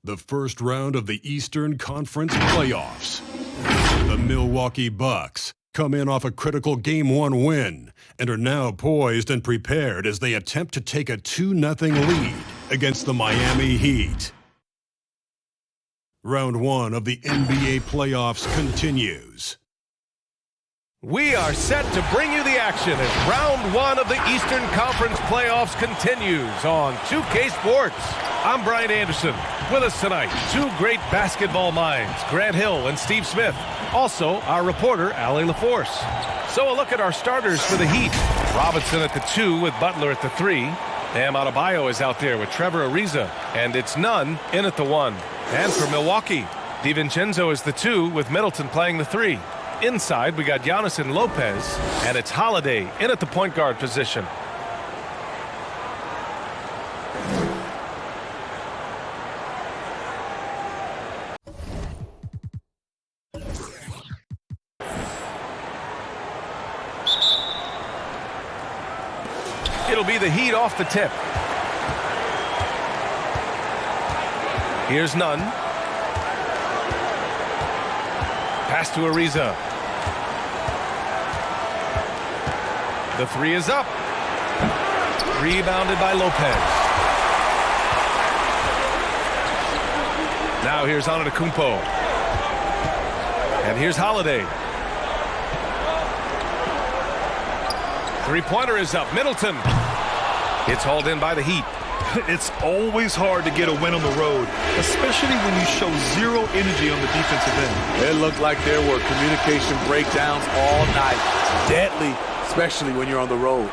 The first round of the Eastern Conference playoffs. The Milwaukee Bucks come in off a critical Game 1 win and are now poised and prepared as they attempt to take a 2-0 lead against the Miami Heat. Round 1 of the NBA playoffs continues. We are set to bring you the action as round 1 of the Eastern Conference playoffs continues on 2K Sports. I'm Brian Anderson. With us tonight, two great basketball minds, Grant Hill and Steve Smith. Also, our reporter, Allie LaForce. So a look at our starters for the Heat. Robinson at the 2 with Butler at the 3. Bam Adebayo is out there with Trevor Ariza. And it's Nunn in at the 1. And for Milwaukee, DiVincenzo is the 2 with Middleton playing the 3. Inside, we got Giannis and Lopez, and it's Holiday in at the point guard position. It'll be the Heat off the tip. Here's Nunn. Pass to Ariza. The 3 is up. Rebounded by Lopez. Now here's Antetokounmpo. And here's Holiday. Three-pointer is up. Middleton. It's hauled in by the Heat. It's always hard to get a win on the road, especially when you show zero energy on the defensive end. It looked like there were communication breakdowns all night. Deadly, especially when you're on the road.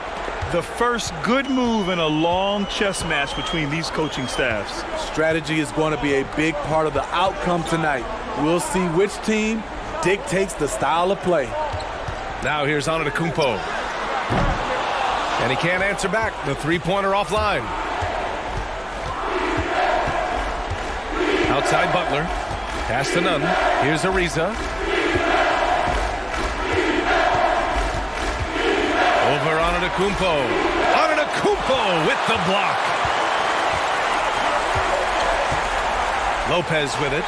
The first good move in a long chess match between these coaching staffs. Strategy is going to be a big part of the outcome tonight. We'll see which team dictates the style of play. Now here's Antetokounmpo. And he can't answer back. The three-pointer offline. Outside Butler. Pass to Nunn. Here's Ariza. Over Antetokounmpo. Antetokounmpo with the block. Lopez with it.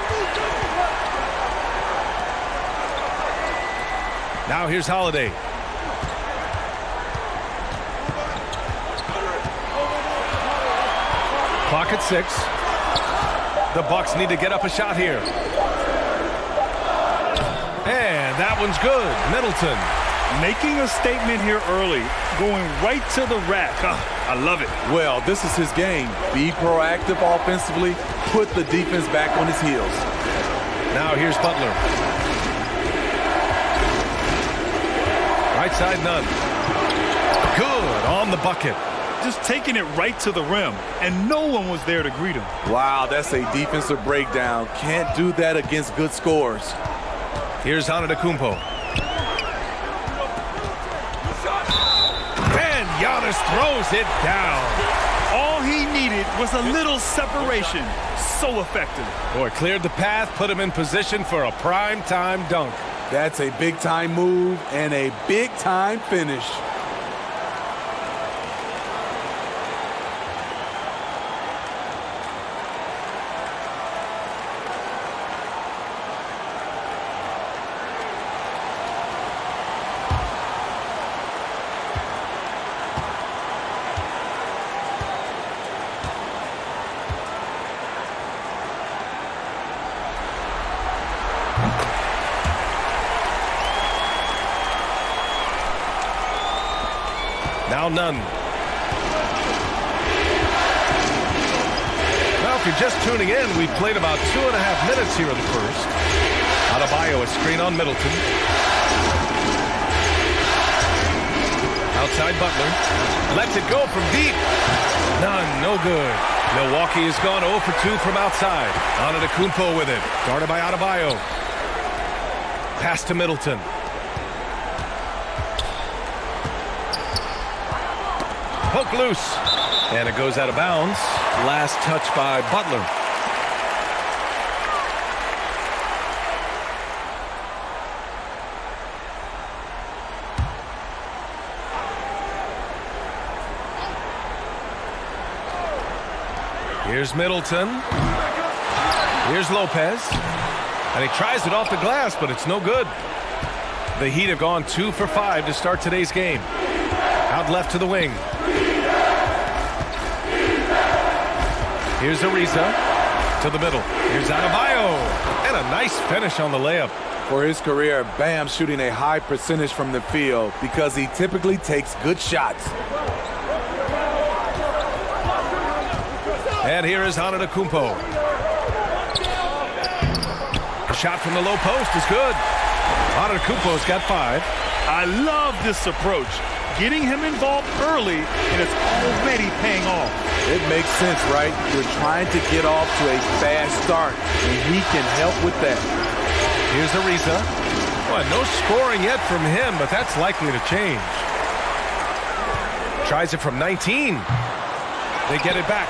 Now here's Holiday. Clock at 6. The Bucks need to get up a shot here. And that one's good. Middleton. Making a statement here early. Going right to the rack. I love it. Well, this is his game. Be proactive offensively. Put the defense back on his heels. Now here's Butler. Right side Nunn. Good on the bucket. Just taking it right to the rim, and no one was there to greet him. Wow, that's a defensive breakdown. Can't do that against good scores. Here's Antetokounmpo. And Giannis throws it down. All he needed was a little separation. So effective. Boy, cleared the path, put him in position for a prime-time dunk. That's a big-time move and a big-time finish. Now Nunn. Well, if you're just tuning in, we've played about 2.5 minutes here in the first. Adebayo, a screen on Middleton. Outside Butler. Lets it go from deep. Nunn, no good. Milwaukee has gone 0 for 2 from outside. Antetokounmpo with it. Guarded by Adebayo. Pass to Middleton. Poke loose. And it goes out of bounds. Last touch by Butler. Here's Middleton. Here's Lopez. And he tries it off the glass, but it's no good. The Heat have gone 2 for 5 to start today's game. Out left to the wing. Here's Ariza to the middle. Here's Adebayo. And a nice finish on the layup. For his career, Bam shooting a high percentage from the field because he typically takes good shots. And here is Antetokounmpo. A shot from the low post is good. Antetokounmpo's got 5. I love this approach. Getting him involved early, and it's already paying off. It makes sense, right? You're trying to get off to a fast start, and he can help with that. Here's Ariza. Well, no scoring yet from him, but that's likely to change. Tries it from 19. They get it back.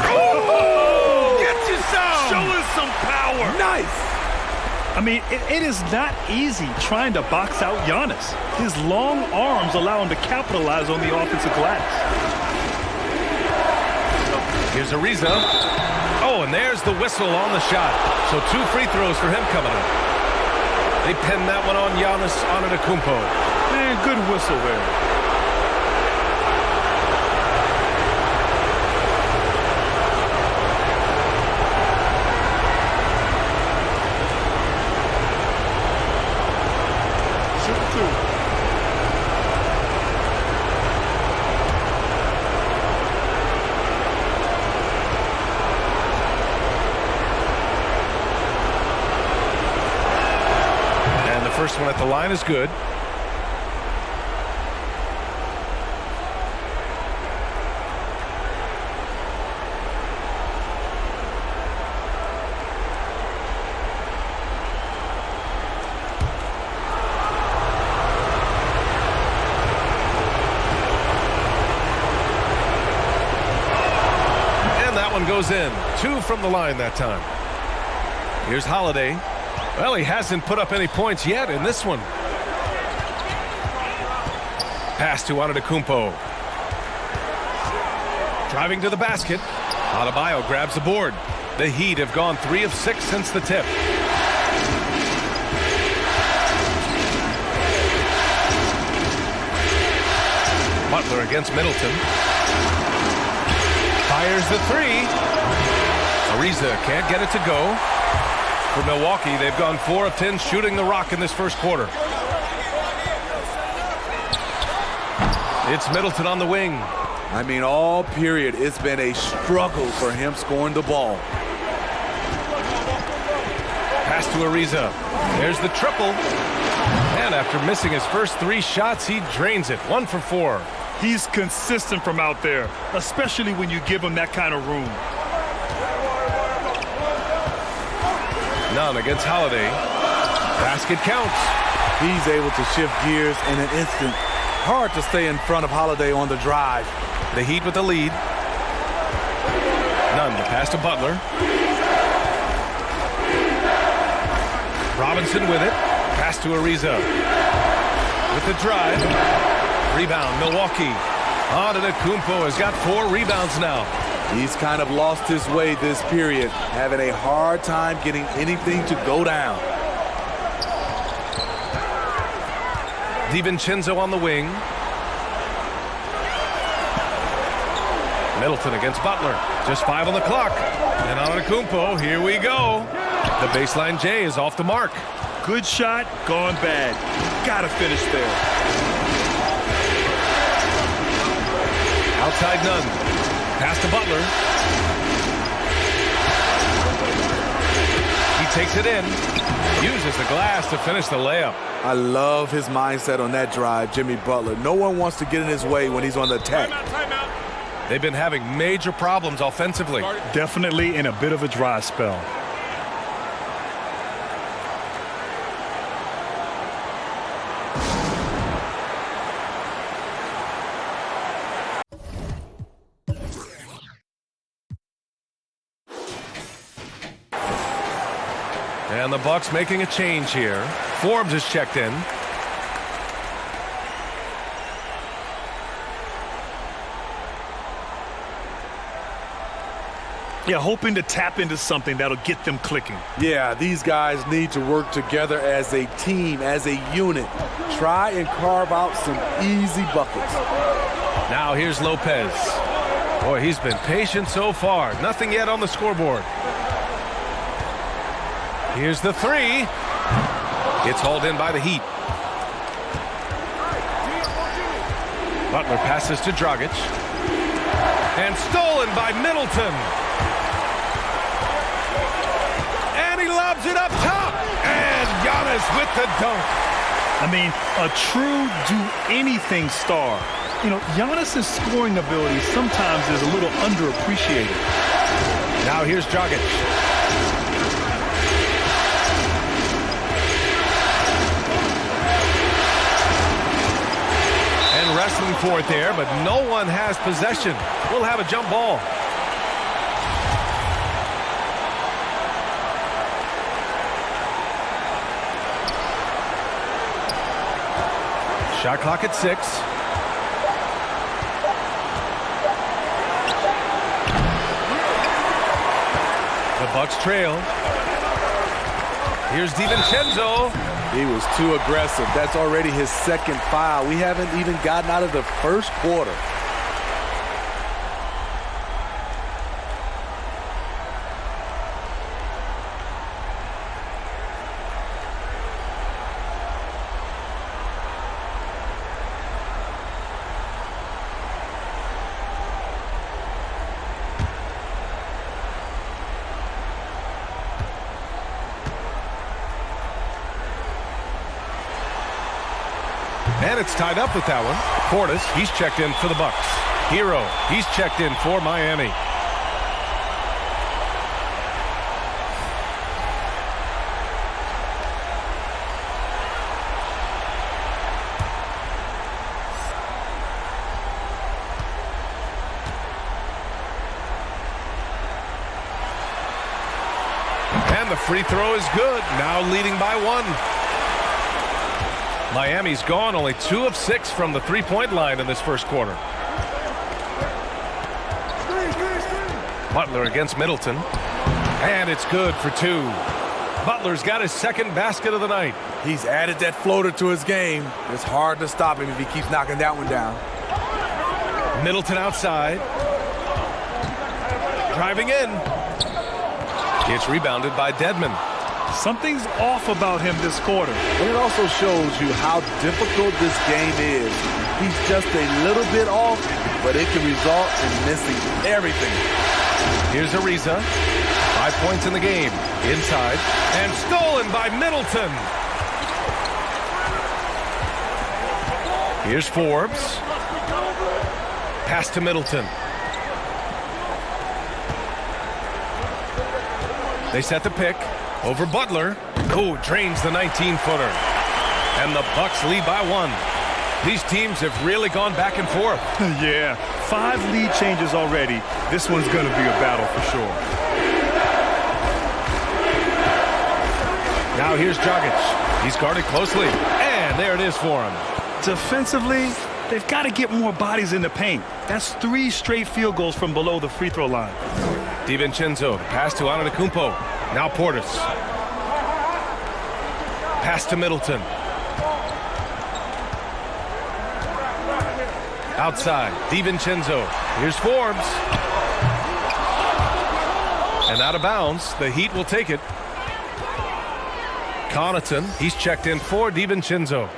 Oh! Get you some! Show us some power. Nice! I mean, it is not easy trying to box out Giannis. His long arms allow him to capitalize on the offensive glass. Here's Ariza. Oh, and there's the whistle on the shot. So 2 free throws for him coming up. They pin that one on Giannis Antetokounmpo. Man, good whistle there. First one at the line is good. And that one goes in. 2 from the line that time. Here's Holiday. Well, he hasn't put up any points yet in this one. Pass to Antetokounmpo. Driving to the basket. Adebayo grabs the board. The Heat have gone 3 of 6 since the tip. Butler against Middleton. Fires the 3. Ariza can't get it to go. For Milwaukee, they've gone 4 of 10 shooting the rock in this first quarter. It's Middleton on the wing. I mean, all period, it's been a struggle for him scoring the ball. Pass to Ariza. There's the triple. And after missing his first 3 shots, he drains it. 1 for 4. He's consistent from out there, especially when you give him that kind of room. None against Holiday. Basket counts. He's able to shift gears in an instant. Hard to stay in front of Holiday on the drive. The Heat with the lead. None. The pass to Butler. Robinson with it. Pass to Ariza. With the drive. Rebound, Milwaukee. Antetokounmpo has got 4 rebounds now. He's kind of lost his way this period, having a hard time getting anything to go down. DiVincenzo on the wing. Middleton against Butler. Just 5 on the clock. And Antetokounmpo, here we go. The baseline J is off the mark. Good shot, gone bad. Gotta finish there. Outside Nunn. Pass to Butler. He takes it in. Uses the glass to finish the layup. I love his mindset on that drive, Jimmy Butler. No one wants to get in his way when he's on the attack. Timeout. They've been having major problems offensively. Definitely in a bit of a dry spell. And the Bucks making a change here. Forbes is checked in. Yeah, hoping to tap into something that'll get them clicking. Yeah, these guys need to work together as a team, as a unit. Try and carve out some easy buckets. Now here's Lopez. Boy, he's been patient so far. Nothing yet on the scoreboard. Here's the three. It's hauled in by the Heat. Butler passes to Dragic. And stolen by Middleton. And he lobs it up top. And Giannis with the dunk. I mean, a true do-anything star. You know, Giannis' scoring ability sometimes is a little underappreciated. Now here's Dragic. And wrestling for it there, but no one has possession. We'll have a jump ball. Shot clock at 6. The Bucks trail. Here's DiVincenzo. He was too aggressive. That's already his second foul. We haven't even gotten out of the first quarter. And it's tied up with that one. Portis, he's checked in for the Bucks. Hero, he's checked in for Miami. And the free throw is good. Now leading by 1. Miami's gone only 2 of 6 from the three-point line in this first quarter. Butler against Middleton. And it's good for 2. Butler's got his second basket of the night. He's added that floater to his game. It's hard to stop him if he keeps knocking that one down. Middleton outside. Driving in. It's rebounded by Dedmon. Something's off about him this quarter. And it also shows you how difficult this game is. He's just a little bit off, but it can result in missing everything. Here's Ariza. 5 points in the game. Inside. And stolen by Middleton. Here's Forbes. Pass to Middleton. They set the pick. Over Butler, who drains the 19-footer. And the Bucks lead by 1. These teams have really gone back and forth. Yeah, 5 lead changes already. This one's going to be a battle for sure. Now here's Dragic. He's guarded closely. And there it is for him. Defensively, they've got to get more bodies in the paint. That's 3 straight field goals from below the free throw line. DiVincenzo, pass to Antetokounmpo. Now Portis. Pass to Middleton. Outside, DiVincenzo. Here's Forbes. And out of bounds, the Heat will take it. Connaughton, he's checked in for DiVincenzo.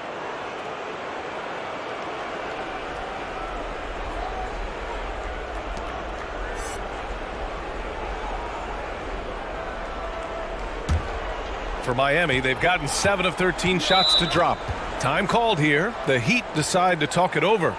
For Miami, they've gotten 7 of 13 shots to drop. Time called here. The Heat decide to talk it over.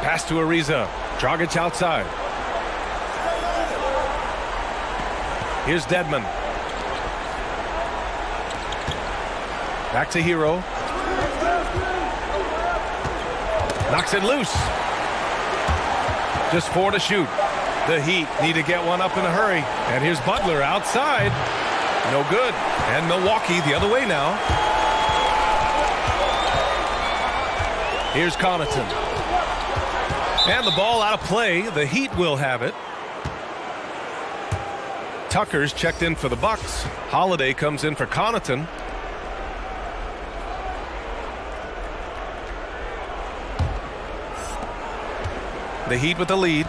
Pass to Ariza. Dragic outside. Here's Dedmon. Back to Hero. Knocks it loose. Just 4 to shoot. The Heat need to get one up in a hurry. And here's Butler outside. No good. And Milwaukee the other way now. Here's Connaughton. And the ball out of play. The Heat will have it. Tucker's checked in for the Bucks. Holiday comes in for Connaughton. The Heat with the lead.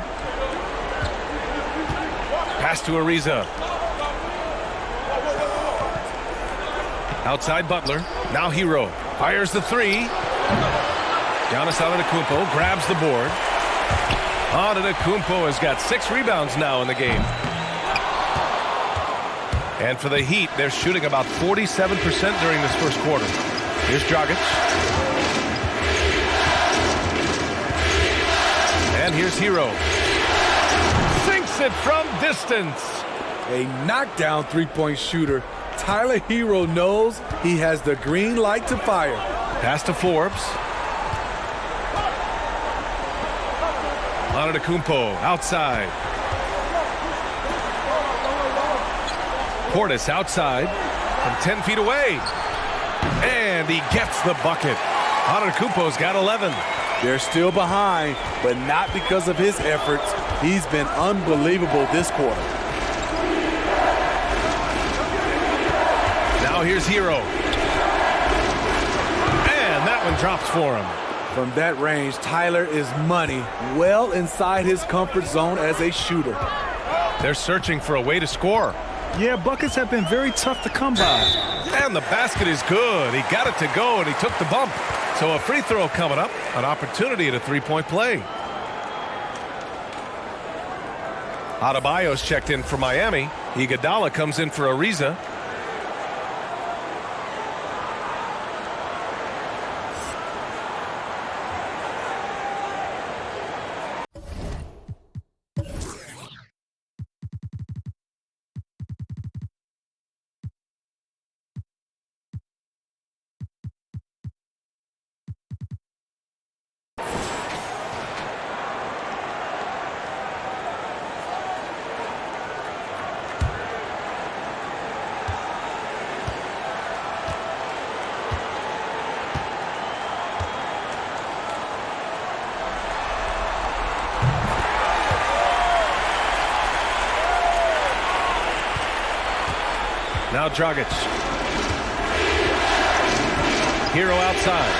Pass to Ariza. Outside Butler. Now Hero. Fires the 3. Giannis Antetokounmpo grabs the board. Antetokounmpo has got 6 rebounds now in the game. And for the Heat, they're shooting about 47% during this first quarter. Here's Dragic. And here's Hero. Sinks it from distance. A knockdown three-point shooter. Tyler Hero knows he has the green light to fire. Pass to Forbes. Antetokounmpo outside. Portis outside from 10 feet away. And he gets the bucket. Antetokounmpo's got 11. They're still behind, but not because of his efforts. He's been unbelievable this quarter. Now here's Hero. And that one drops for him. From that range, Tyler is money, well inside his comfort zone as a shooter. They're searching for a way to score. Yeah, buckets have been very tough to come by. And the basket is good. He got it to go, and he took the bump. So a free throw coming up, an opportunity at a three-point play. Adebayo's checked in for Miami. Iguodala comes in for Ariza. Now Dragic. Hero outside.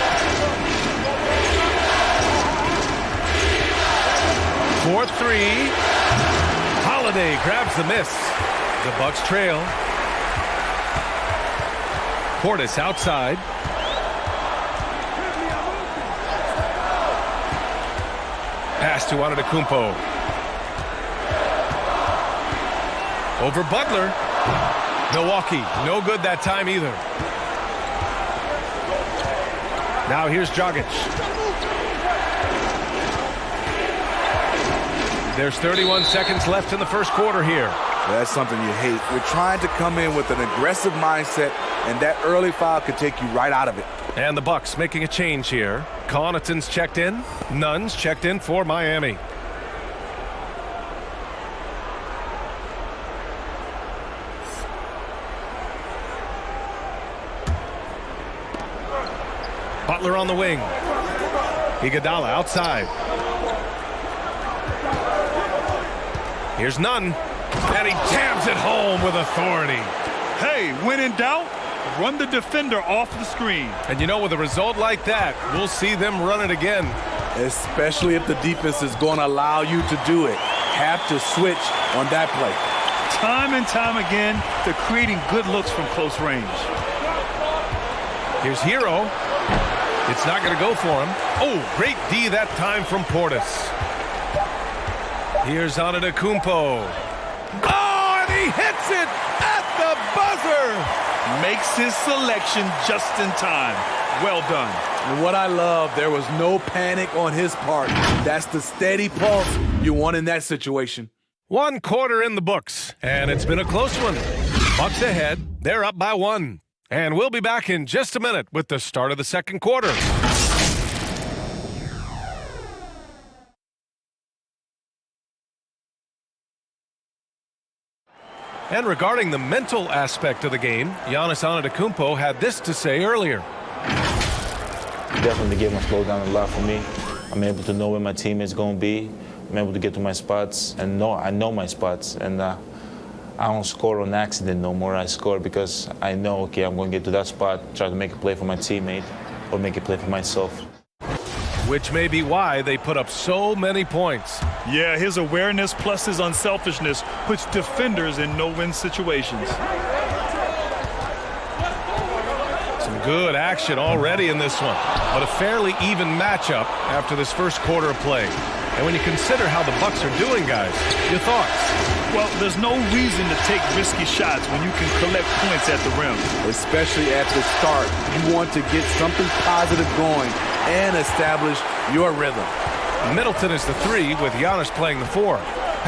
4-3. Holiday grabs the miss. The Bucks trail. Portis outside. Pass to Antetokounmpo. Over Butler. Milwaukee, no good that time either. Now here's Dragic. There's 31 seconds left in the first quarter here. That's something you hate. You're trying to come in with an aggressive mindset, and that early foul could take you right out of it. And the Bucks making a change here. Connaughton's checked in. Nunn's checked in for Miami. Butler on the wing. Iguodala outside. Here's Nunn. And he jams it home with authority. Hey, when in doubt, run the defender off the screen. And you know, with a result like that, we'll see them run it again. Especially if the defense is going to allow you to do it. Have to switch on that play. Time and time again, they're creating good looks from close range. Here's Hero. It's not going to go for him. Oh, great D that time from Portis. Here's Antetokounmpo. Oh, and he hits it at the buzzer. Makes his selection just in time. Well done. And what I love, there was no panic on his part. That's the steady pulse you want in that situation. One quarter in the books, and it's been a close one. Bucks ahead. They're up by 1. And we'll be back in just a minute with the start of the second quarter. And regarding the mental aspect of the game, Giannis Antetokounmpo had this to say earlier. Definitely the game has slowed down a lot for me. I'm able to know where my teammates going to be. I'm able to get to my spots and I know my spots. And I don't score on accident no more. I score because I know, okay, I'm going to get to that spot, try to make a play for my teammate or make a play for myself. Which may be why they put up so many points. Yeah, his awareness plus his unselfishness puts defenders in no-win situations. Some good action already in this one, but a fairly even matchup after this first quarter of play. And when you consider how the Bucks are doing, guys, your thoughts? Well, there's no reason to take risky shots when you can collect points at the rim. Especially at the start. You want to get something positive going and establish your rhythm. Middleton is the 3 with Giannis playing the 4.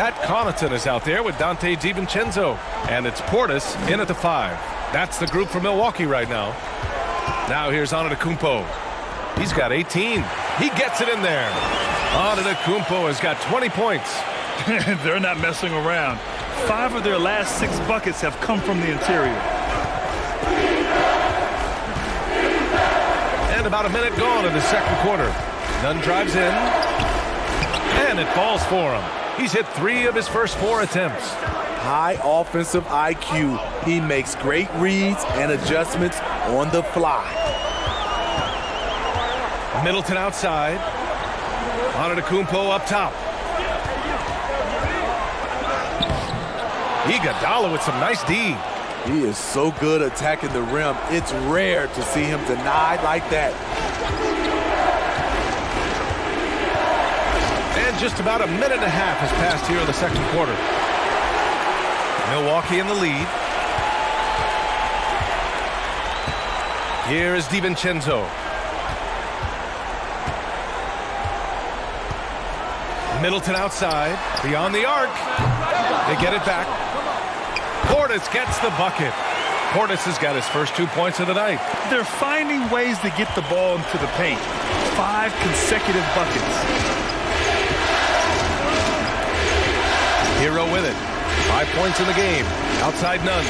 Pat Connaughton is out there with Dante DiVincenzo. And it's Portis in at the 5. That's the group for Milwaukee right now. Now here's Antetokounmpo. He's got 18. He gets it in there. Antetokounmpo has got 20 points. They're not messing around. 5 of their last 6 buckets have come from the interior. And about a minute gone in the second quarter. Nunn drives in. And it falls for him. He's hit 3 of his first 4 attempts. High offensive IQ. He makes great reads and adjustments on the fly. Middleton outside. Antetokounmpo up top. Iguodala with some nice D. He is so good attacking the rim. It's rare to see him denied like that. And just about a minute and a half has passed here in the second quarter. Milwaukee in the lead. Here is DiVincenzo. Middleton outside, beyond the arc. They get it back. Portis gets the bucket. Portis has got his first 2 points of the night. They're finding ways to get the ball into the paint. 5 consecutive buckets. Hero with it. 5 points in the game. Outside Nunn.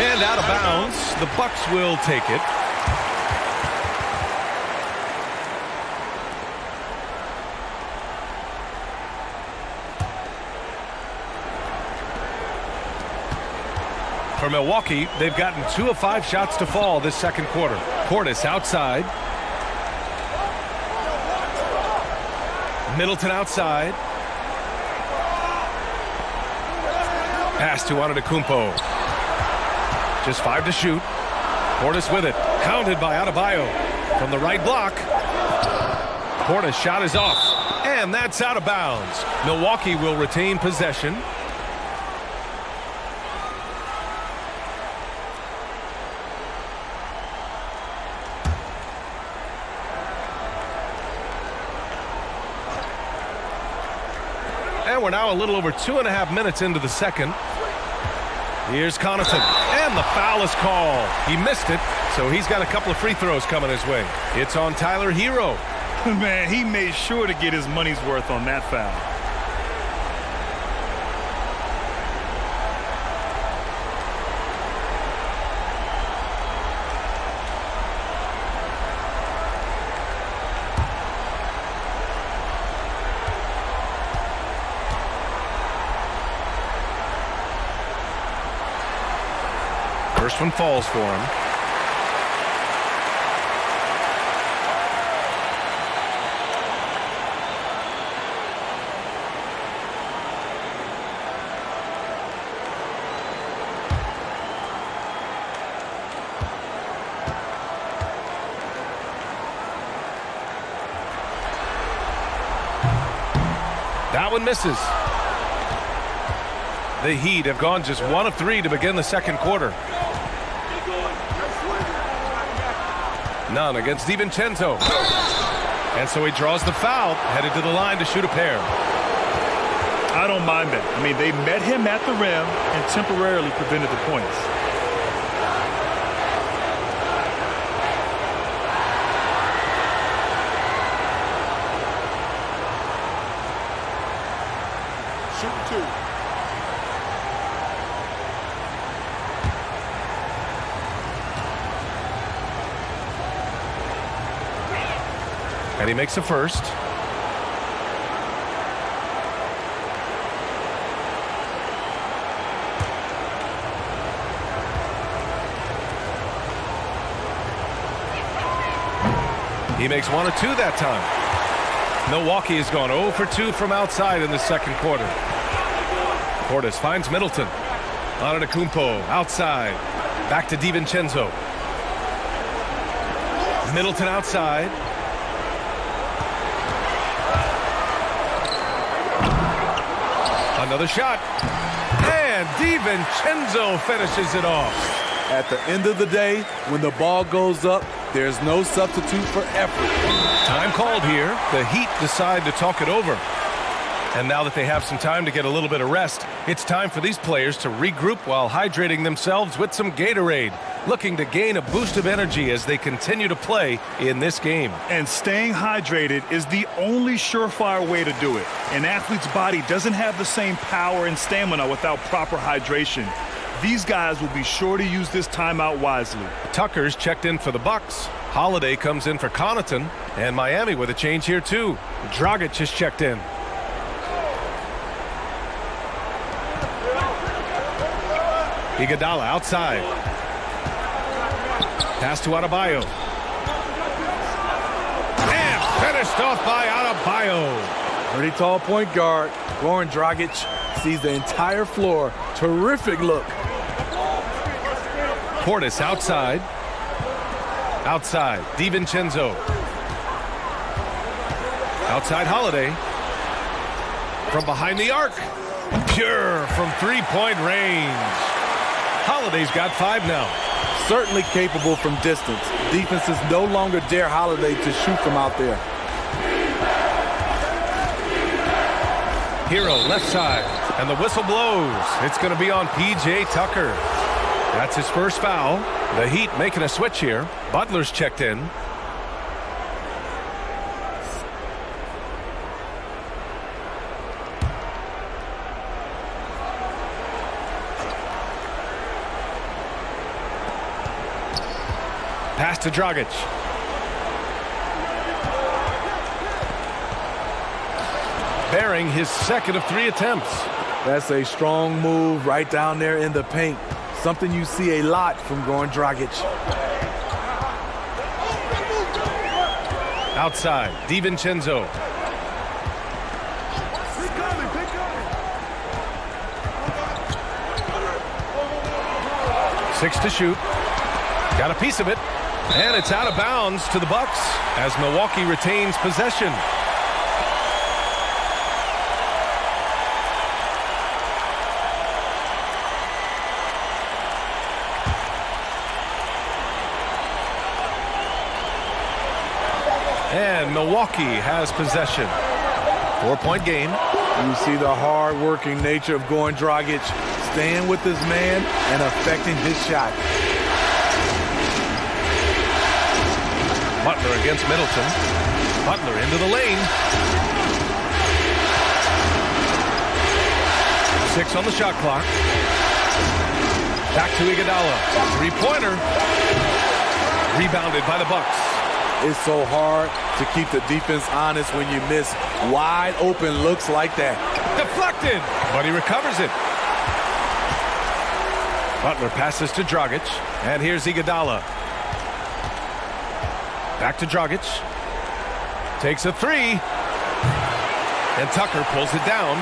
And out of bounds. The Bucks will take it. For Milwaukee, they've gotten 2 of 5 shots to fall this second quarter. Portis outside. Middleton outside. Pass to Antetokounmpo. Just 5 to shoot. Portis with it. Counted by Adebayo. From the right block. Portis' shot is off. And that's out of bounds. Milwaukee will retain possession. And we're now a little over 2.5 minutes into the second. Here's Connaughton, and the foul is called. He missed it, so he's got a couple of free throws coming his way. It's on Tyler Hero. Man, he made sure to get his money's worth on that foul. First one falls for him. That one misses. The Heat have gone just 1 of 3 to begin the second quarter. None against DiVincenzo. And so he draws the foul, headed to the line to shoot a pair. I don't mind that. I mean, they met him at the rim and temporarily prevented the points. Shoot 2. And he makes a first. He makes 1 or 2 that time. Milwaukee has gone 0 for 2 from outside in the second quarter. Portis finds Middleton. Antetokounmpo outside. Back to DiVincenzo. Middleton outside. Another shot. And DiVincenzo finishes it off. At the end of the day, when the ball goes up, there's no substitute for effort. Time called here. The Heat decide to talk it over. And now that they have some time to get a little bit of rest, it's time for these players to regroup while hydrating themselves with some Gatorade, looking to gain a boost of energy as they continue to play in this game. And staying hydrated is the only surefire way to do it. An athlete's body doesn't have the same power and stamina without proper hydration. These guys will be sure to use this timeout wisely. Tucker's checked in for the Bucks. Holiday comes in for Connaughton. And Miami with a change here too. Dragic is checked in. Iguodala outside. Pass to Adebayo. And finished off by Adebayo. Pretty tall point guard. Goran Dragic sees the entire floor. Terrific look. Portis outside. Outside. DiVincenzo. Outside Holiday. From behind the arc. Pure from three-point range. Holiday's got 5 now. Certainly capable from distance. Defenses no longer dare Holiday to shoot from out there. Hero left side. And the whistle blows. It's going to be on P.J. Tucker. That's his first foul. The Heat making a switch here. Butler's checked in. Pass to Dragic. Bearing his second of 3 attempts. That's a strong move right down there in the paint. Something you see a lot from Goran Dragic. Outside, DiVincenzo. Six to shoot. Got a piece of it. And it's out of bounds to the Bucks as Milwaukee retains possession. And Milwaukee has possession. 4-point game. You see the hard-working nature of Goran Dragic, staying with his man and affecting his shot. Butler against Middleton. Butler into the lane. 6 on the shot clock. Back to Iguodala. 3-pointer. Rebounded by the Bucks. It's so hard to keep the defense honest when you miss wide open looks like that. Deflected, but he recovers it. Butler passes to Dragic, and here's Iguodala. Back to Dragic. Takes a 3. And Tucker pulls it down.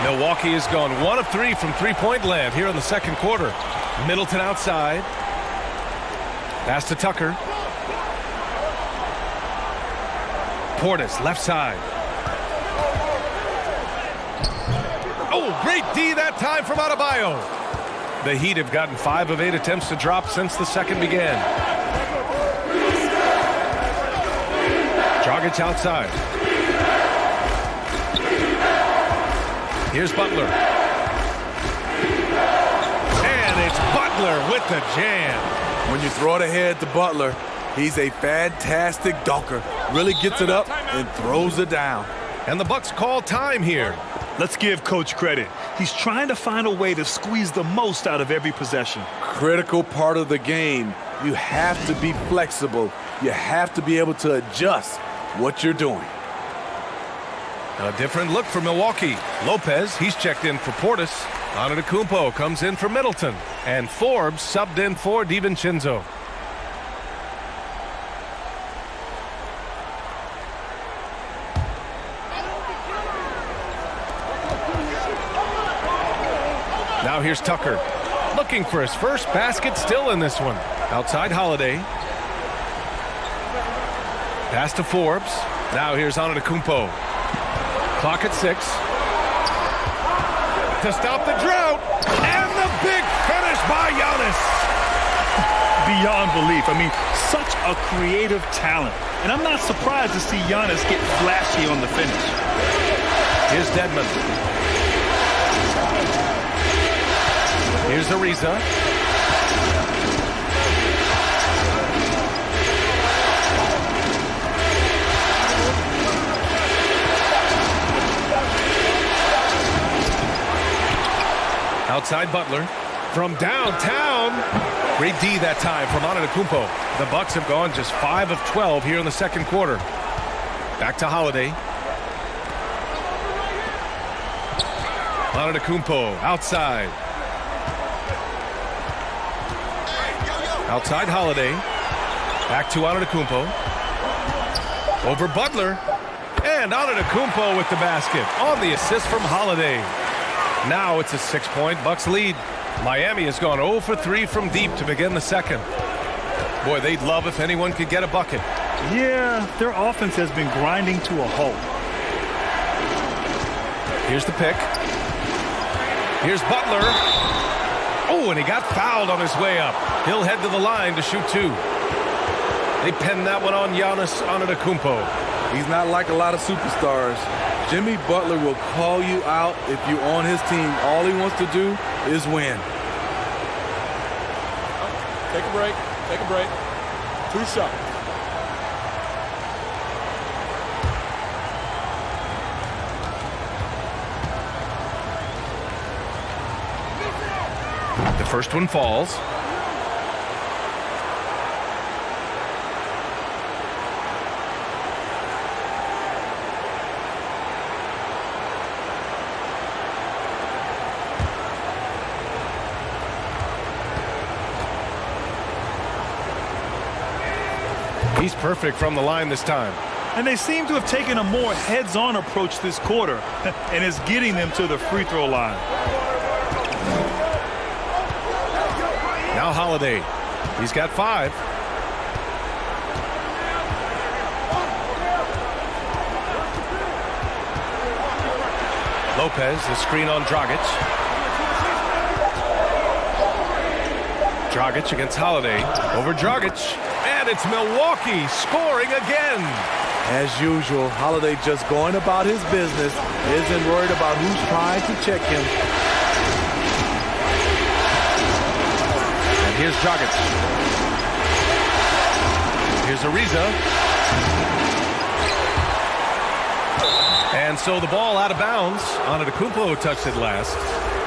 Milwaukee has gone 1 of 3 from three-point land here in the second quarter. Middleton outside. Pass to Tucker. Portis left side. Oh, great D that time from Adebayo. The Heat have gotten 5 of 8 attempts to drop since the second began. Dragic outside. Here's Butler. And it's Butler with the jam. When you throw it ahead to Butler, he's a fantastic dunker. Really gets it up and throws it down. And the Bucks call time here. Let's give Coach credit. He's trying to find a way to squeeze the most out of every possession. Critical part of the game. You have to be flexible. You have to be able to adjust what you're doing. A different look for Milwaukee. Lopez, he's checked in for Portis. Antetokounmpo comes in for Middleton. And Forbes subbed in for DiVincenzo. Now here's Tucker. Looking for his first basket still in this one. Outside Holiday. Pass to Forbes. Now here's Antetokounmpo. Clock at 6. To stop the drought. And the big finish by Giannis. Beyond belief. I mean, such a creative talent. And I'm not surprised to see Giannis get flashy on the finish. Here's Dedmon. Here's Ariza. Outside Butler. From downtown. Great D that time from Antetokounmpo. The Bucks have gone just 5 of 12 here in the second quarter. Back to Holiday. Antetokounmpo outside. Outside Holiday. Back to Antetokounmpo. Over Butler. And Antetokounmpo with the basket on the assist from Holiday. Now it's a 6-point Bucks lead. Miami has gone 0 for 3 from deep to begin the second. Boy, they'd love if anyone could get a bucket. Yeah, their offense has been grinding to a halt. Here's the pick. Here's Butler. Oh, and he got fouled on his way up. He'll head to the line to shoot 2. They pinned that one on Giannis Antetokounmpo. He's not like a lot of superstars. Jimmy Butler will call you out if you're on his team. All he wants to do is win. Take a break. Take a break. 2 shots. The first one falls. He's perfect from the line this time. And they seem to have taken a more heads-on approach this quarter, and it's getting them to the free throw line. Now Holiday. He's got 5. Lopez, the screen on Dragic. Dragic against Holiday. Over Dragic. And it's Milwaukee scoring again. As usual, Holiday just going about his business. Isn't worried about who's trying to check him. And here's Dragic. Here's Ariza. And so the ball out of bounds. Antetokounmpo touched it last.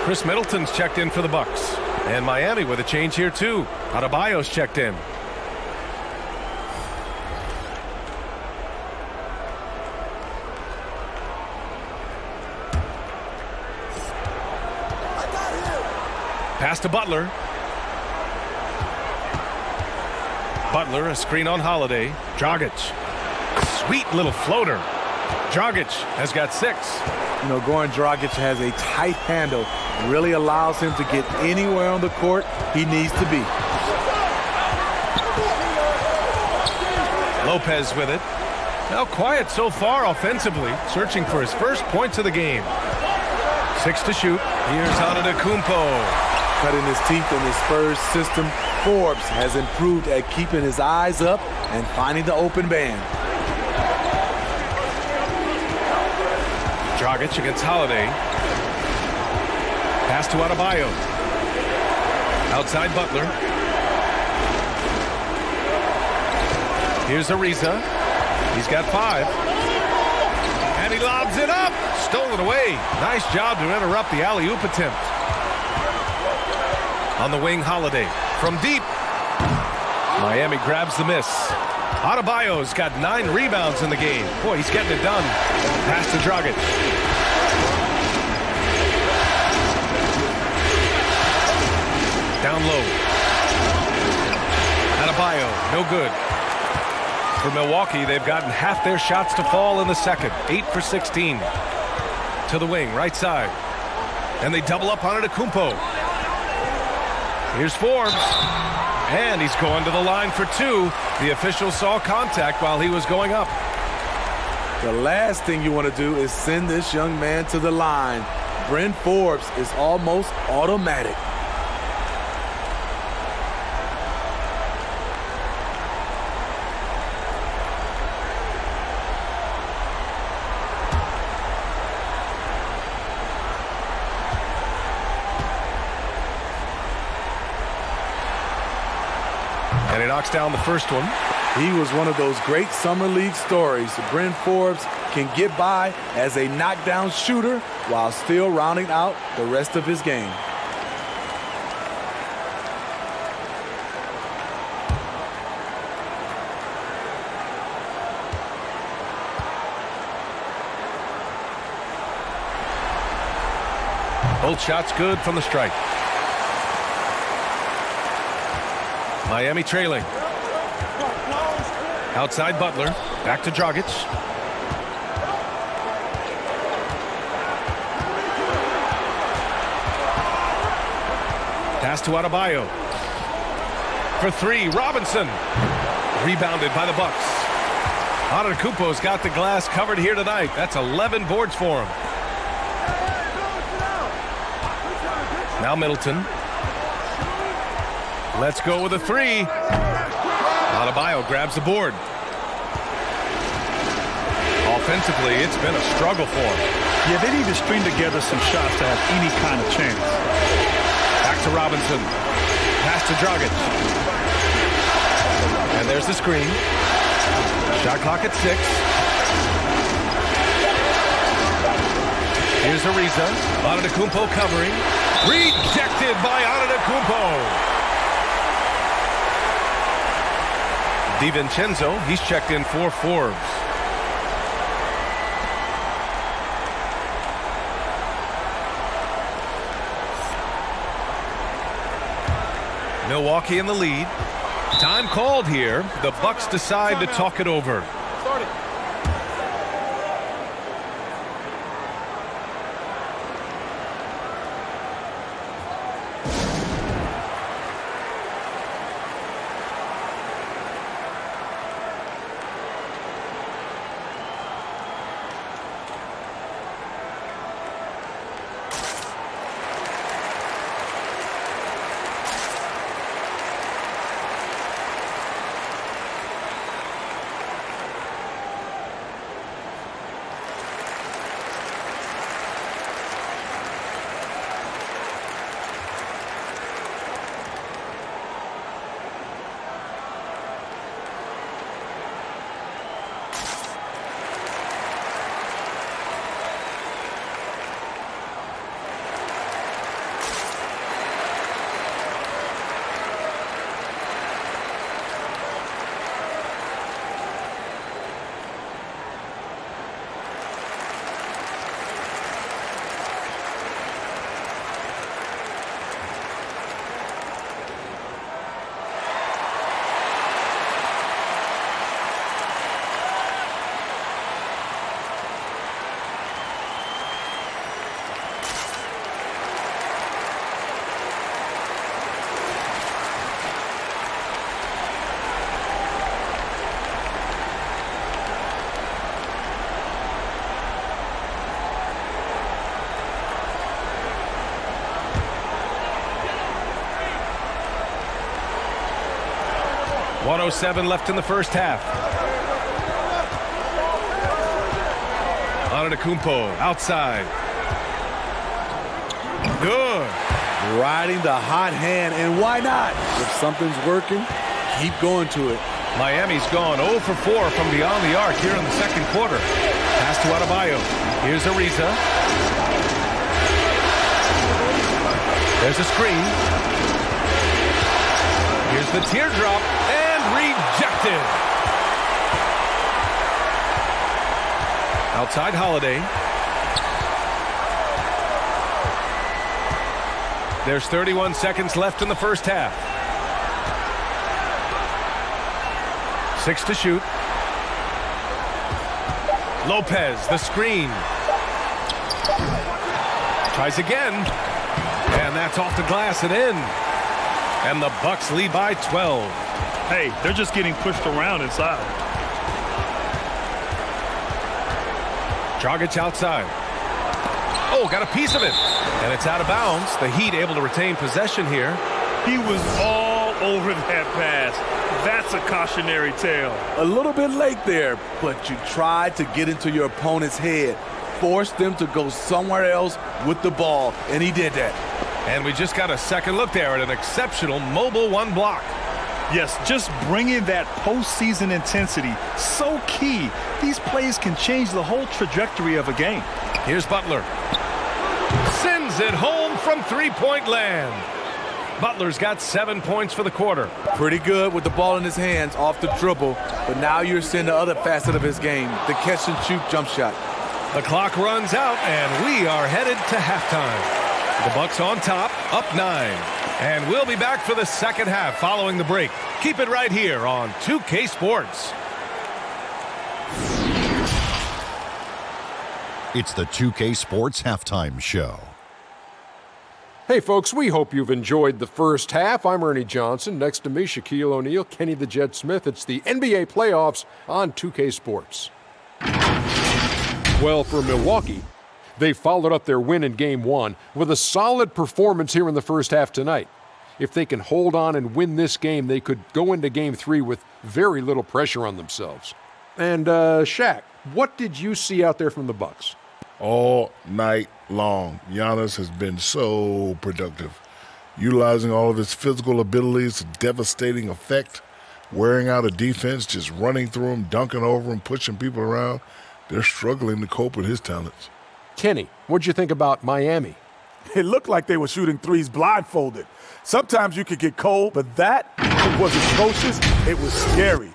Chris Middleton's checked in for the Bucks. And Miami with a change here too. Adebayo's checked in. Pass to Butler. Butler, a screen on Holiday. Dragic. Sweet little floater. Dragic has got 6. You know, Goran Dragic has a tight handle. Really allows him to get anywhere on the court he needs to be. Lopez with it. Now quiet so far offensively. Searching for his first points of the game. 6 to shoot. Here's Antetokounmpo. Cutting his teeth in the Spurs system. Forbes has improved at keeping his eyes up and finding the open man. Dragic against Holiday. Pass to Adebayo. Outside Butler. Here's Ariza. He's got 5. And he lobs it up. Stolen away. Nice job to interrupt the alley-oop attempt. On the wing, Holiday. From deep. Miami grabs the miss. Adebayo's got 9 rebounds in the game. Boy, he's getting it done. Pass to Dragic. Down low. Adebayo, no good. For Milwaukee, they've gotten half their shots to fall in the second. 8 for 16. To the wing, right side. And they double up on Antetokounmpo. Here's Forbes. And he's going to the line for 2. The official saw contact while he was going up. The last thing you want to do is send this young man to the line. Bryn Forbes is almost automatic. And he knocks down the first one. He was one of those great summer league stories. Bryn Forbes can get by as a knockdown shooter while still rounding out the rest of his game. Both shots good from the stripe. Miami trailing. Outside Butler. Back to Dragic. Pass to Adebayo. For 3, Robinson. Rebounded by the Bucks. Antetokounmpo's got the glass covered here tonight. That's 11 boards for him. Now Middleton. Let's go with a 3. Adebayo grabs the board. Offensively, it's been a struggle for him. Yeah, they need to string together some shots to have any kind of chance. Back to Robinson. Pass to Dragic. And there's the screen. Shot clock at 6. Here's Ariza. Antetokounmpo covering. Rejected by Antetokounmpo. DiVincenzo, he's checked in for Forbes. Milwaukee in the lead. Time called here. The Bucks decide to talk it over. Start it. .107 left in the first half. Antetokounmpo outside. Good. Riding the hot hand, and why not? If something's working, keep going to it. Miami's gone 0 for 4 from beyond the arc here in the second quarter. Pass to Adebayo. Here's Ariza. There's a screen. Here's the teardrop, and rejected. Outside Holiday. There's 31 seconds left in the first half. 6 to shoot. Lopez, the screen. Tries again. And that's off the glass and in. And the Bucks lead by 12. Hey, they're just getting pushed around inside. Dragic outside. Oh, got a piece of it. And it's out of bounds. The Heat able to retain possession here. He was all over that pass. That's a cautionary tale. A little bit late there, but you tried to get into your opponent's head. Forced them to go somewhere else with the ball, and he did that. And we just got a second look there at an exceptional mobile one block. Yes, just bringing that postseason intensity. So key. These plays can change the whole trajectory of a game. Here's Butler. Sends it home from three-point land. Butler's got 7 points for the quarter. Pretty good with the ball in his hands off the dribble, but now you're seeing the other facet of his game, the catch-and-shoot jump shot. The clock runs out, and we are headed to halftime. The Bucks on top, up 9. And we'll be back for the second half following the break. Keep it right here on 2K Sports. It's the 2K Sports Halftime Show. Hey, folks, we hope you've enjoyed the first half. I'm Ernie Johnson. Next to me, Shaquille O'Neal, Kenny the Jet Smith. It's the NBA playoffs on 2K Sports. Well, for Milwaukee, they followed up their win in Game 1 with a solid performance here in the first half tonight. If they can hold on and win this game, they could go into Game 3 with very little pressure on themselves. And, Shaq, what did you see out there from the Bucks? All night long, Giannis has been so productive, utilizing all of his physical abilities to devastating effect, wearing out a defense, just running through him, dunking over him, pushing people around. They're struggling to cope with his talents. Kenny, what'd you think about Miami? It looked like they were shooting threes blindfolded. Sometimes you could get cold, but that was atrocious. It was scary.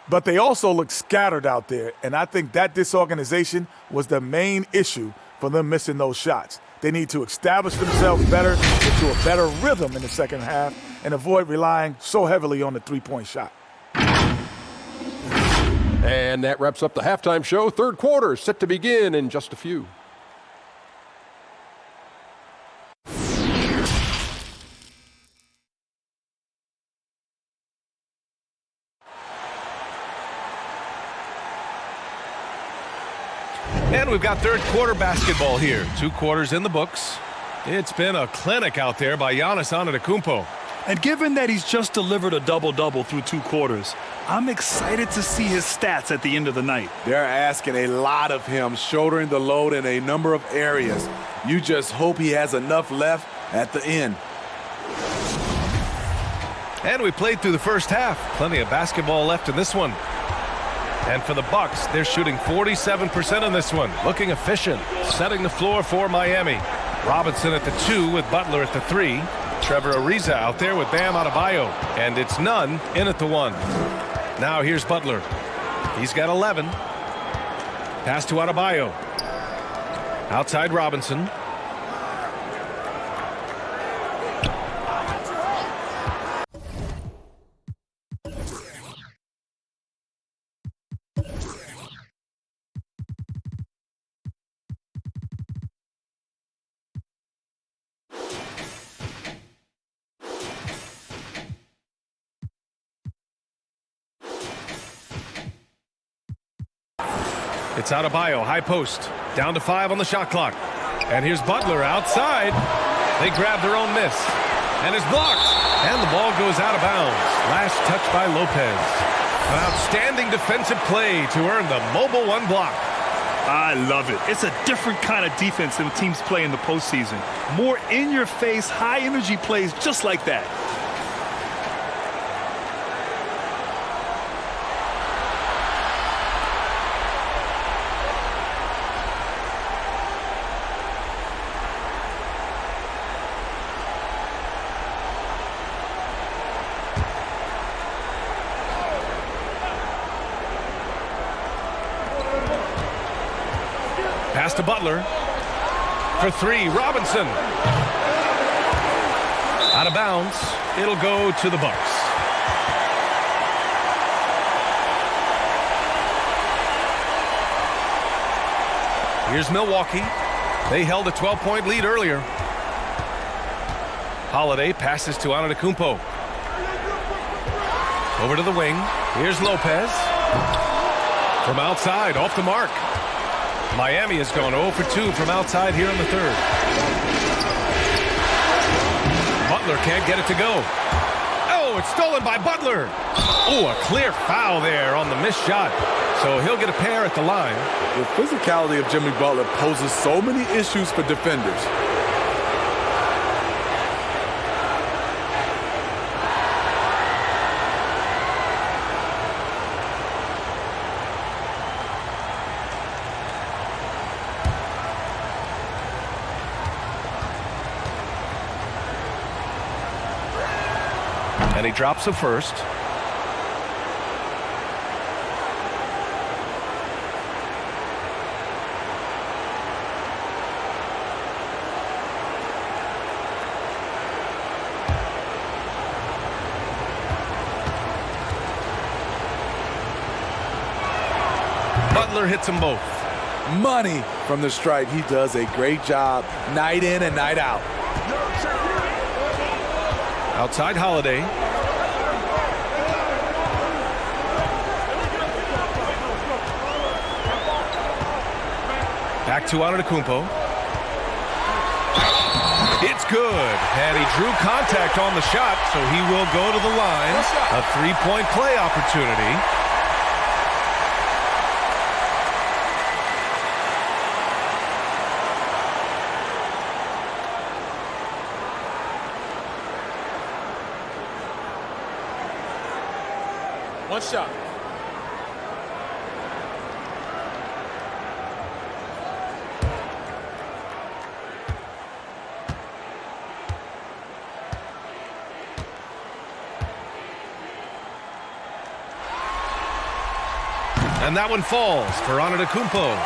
But they also looked scattered out there, and I think that disorganization was the main issue for them missing those shots. They need to establish themselves better, get to a better rhythm in the second half, and avoid relying so heavily on the three-point shot. And that wraps up the halftime show. Third quarter set to begin in just a few. And we've got third quarter basketball here. 2 quarters in the books. It's been a clinic out there by Giannis Antetokounmpo. And given that he's just delivered a double-double through 2 quarters, I'm excited to see his stats at the end of the night. They're asking a lot of him, shouldering the load in a number of areas. You just hope he has enough left at the end. And we played through the first half. Plenty of basketball left in this one. And for the Bucks, they're shooting 47% in this one. Looking efficient. Setting the floor for Miami. Robinson at the 2 with Butler at the 3. Trevor Ariza out there with Bam Adebayo. And it's Nunn in at the 1. Now here's Butler. He's got 11. Pass to Adebayo. Outside Robinson. It's Adebayo, high post. Down to 5 on the shot clock. And here's Butler outside. They grab their own miss. And it's blocked. And the ball goes out of bounds. Last touch by Lopez. An outstanding defensive play to earn the mobile one block. I love it. It's a different kind of defense than teams play in the postseason. More in-your-face, high-energy plays just like that. Pass to Butler. For three, Robinson. Out of bounds. It'll go to the Bucks. Here's Milwaukee. They held a 12-point lead earlier. Holiday passes to Antetokounmpo. Over to the wing. Here's Lopez. From outside, off the mark. Miami has gone 0 for 2 from outside here in the third. Butler can't get it to go. Oh, it's stolen by Butler. Oh, a clear foul there on the missed shot. So he'll get a pair at the line. The physicality of Jimmy Butler poses so many issues for defenders. And he drops the first. Butler hits them both. Money from the stripe. He does a great job night in and night out. Outside Holiday. Back to Antetokounmpo. It's good. And he drew contact on the shot, so he will go to the line. A three-point play opportunity. One shot. And that one falls for Antetokounmpo.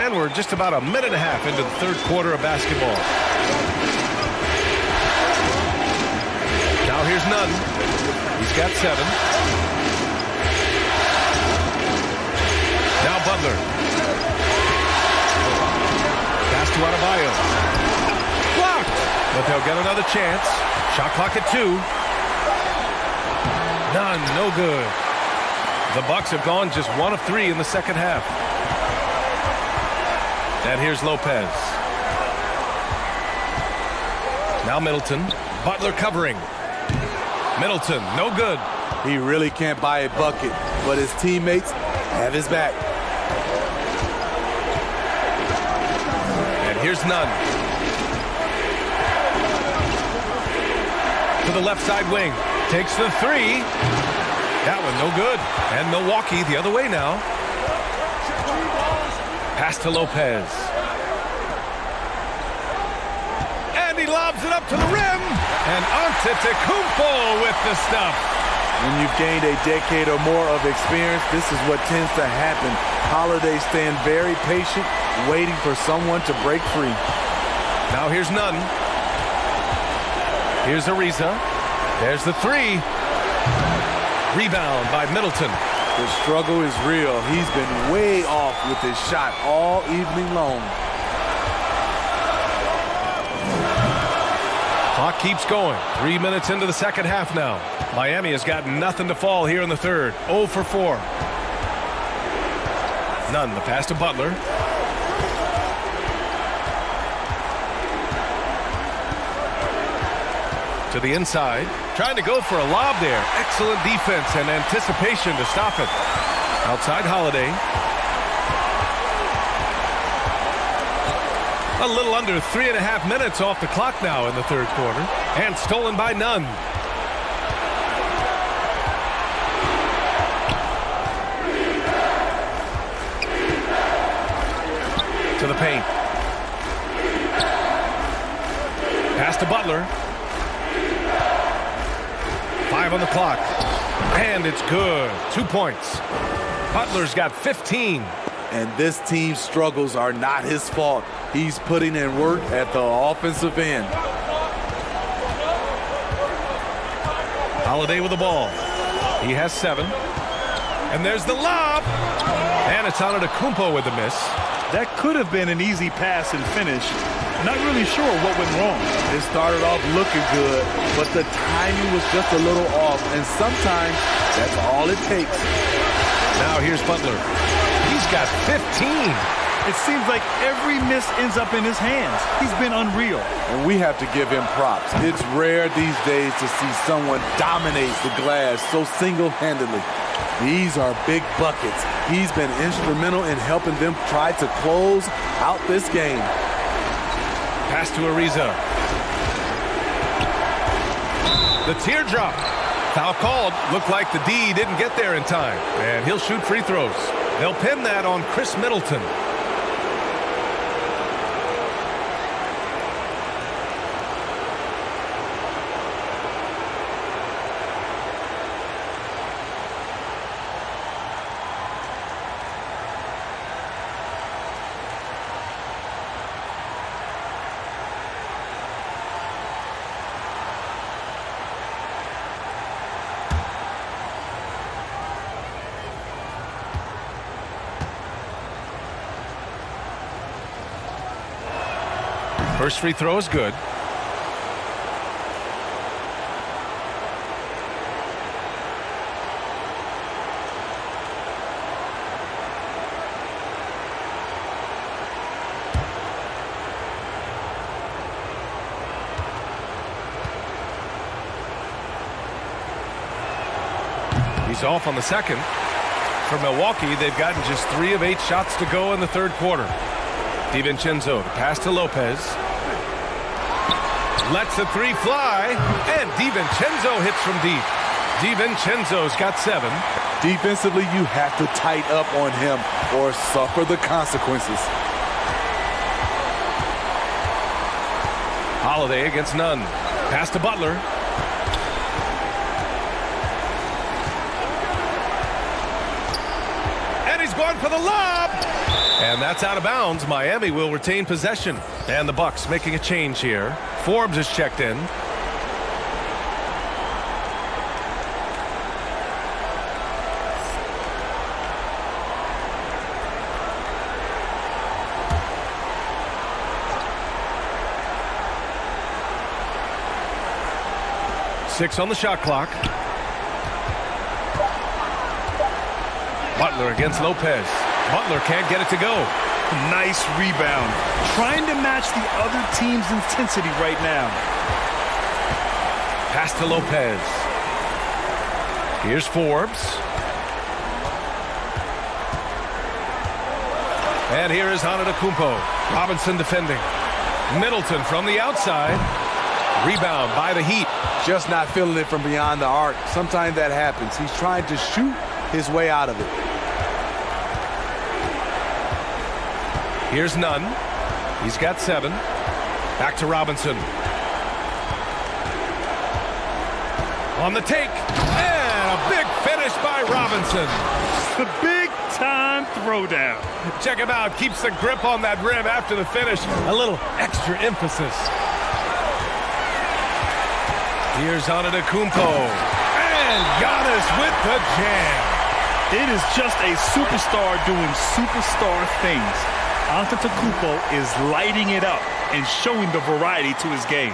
And we're just about a minute and a half into the third quarter of basketball. Now here's Nunn. He's got 7. Now Butler. Pass to Adebayo. Blocked. But they'll get another chance. Shot clock at 2. None, no good. The Bucks have gone just 1 of 3 in the second half. And here's Lopez. Now Middleton. Butler covering. Middleton, no good. He really can't buy a bucket, but his teammates have his back. And here's Nunn. To the left side wing. Takes the 3. That one no good. And Milwaukee the other way now. Pass to Lopez. And he lobs it up to the rim. And Antetokounmpo with the stuff. When you've gained a decade or more of experience, this is what tends to happen. Holiday staying very patient, waiting for someone to break free. Now here's Nunn. Here's Ariza. There's the 3. Rebound by Middleton. The struggle is real. He's been way off with his shot all evening long. Clock keeps going. 3 minutes into the second half now. Miami has got nothing to fall here in the third. 0 for 4. Nunn, the pass to Butler. To the inside. Trying to go for a lob there. Excellent defense and anticipation to stop it. Outside Holiday. A little under 3.5 minutes off the clock now in the third quarter. And stolen by Nunn. To the paint. Pass to Butler. 5 on the clock. And it's good. 2 points. Butler's got 15. And this team's struggles are not his fault. He's putting in work at the offensive end. Holiday with the ball. He has 7. And there's the lob. And it's Antetokounmpo with the miss. That could have been an easy pass and finish. Not really sure what went wrong. It started off looking good, but the timing was just a little off, and sometimes that's all it takes. Now here's Butler. He's got 15. It seems like every miss ends up in his hands. He's been unreal. And we have to give him props. It's rare these days to see someone dominate the glass so single-handedly. These are big buckets. He's been instrumental in helping them try to close out this game. Pass to Ariza. The teardrop. Foul called. Looked like the D didn't get there in time. And he'll shoot free throws. They'll pin that on Chris Middleton. First free throw is good. He's off on the second. For Milwaukee, they've gotten just 3 of 8 shots to go in the third quarter. DiVincenzo, the pass to Lopez. Lets the 3 fly, and DiVincenzo hits from deep. DiVincenzo's got 7. Defensively, you have to tighten up on him or suffer the consequences. Holiday against Nunn. Pass to Butler. And he's going for the lob. And that's out of bounds. Miami will retain possession. And the Bucks making a change here. Forbes is checked in. Six on the shot clock. Butler against Lopez. Butler can't get it to go. Nice rebound. Trying to match the other team's intensity right now. Pass to Lopez. Here's Forbes. And here is Antetokounmpo. Robinson defending. Middleton from the outside. Rebound by the Heat. Just not feeling it from beyond the arc. Sometimes that happens. He's trying to shoot his way out of it. Here's Nunn. He's got 7. Back to Robinson. On the take. And a big finish by Robinson. The big-time throwdown. Check him out. Keeps the grip on that rim after the finish. A little extra emphasis. Here's Antetokounmpo. And Giannis with the jam. It is just a superstar doing superstar things. Antetokounmpo is lighting it up and showing the variety to his game.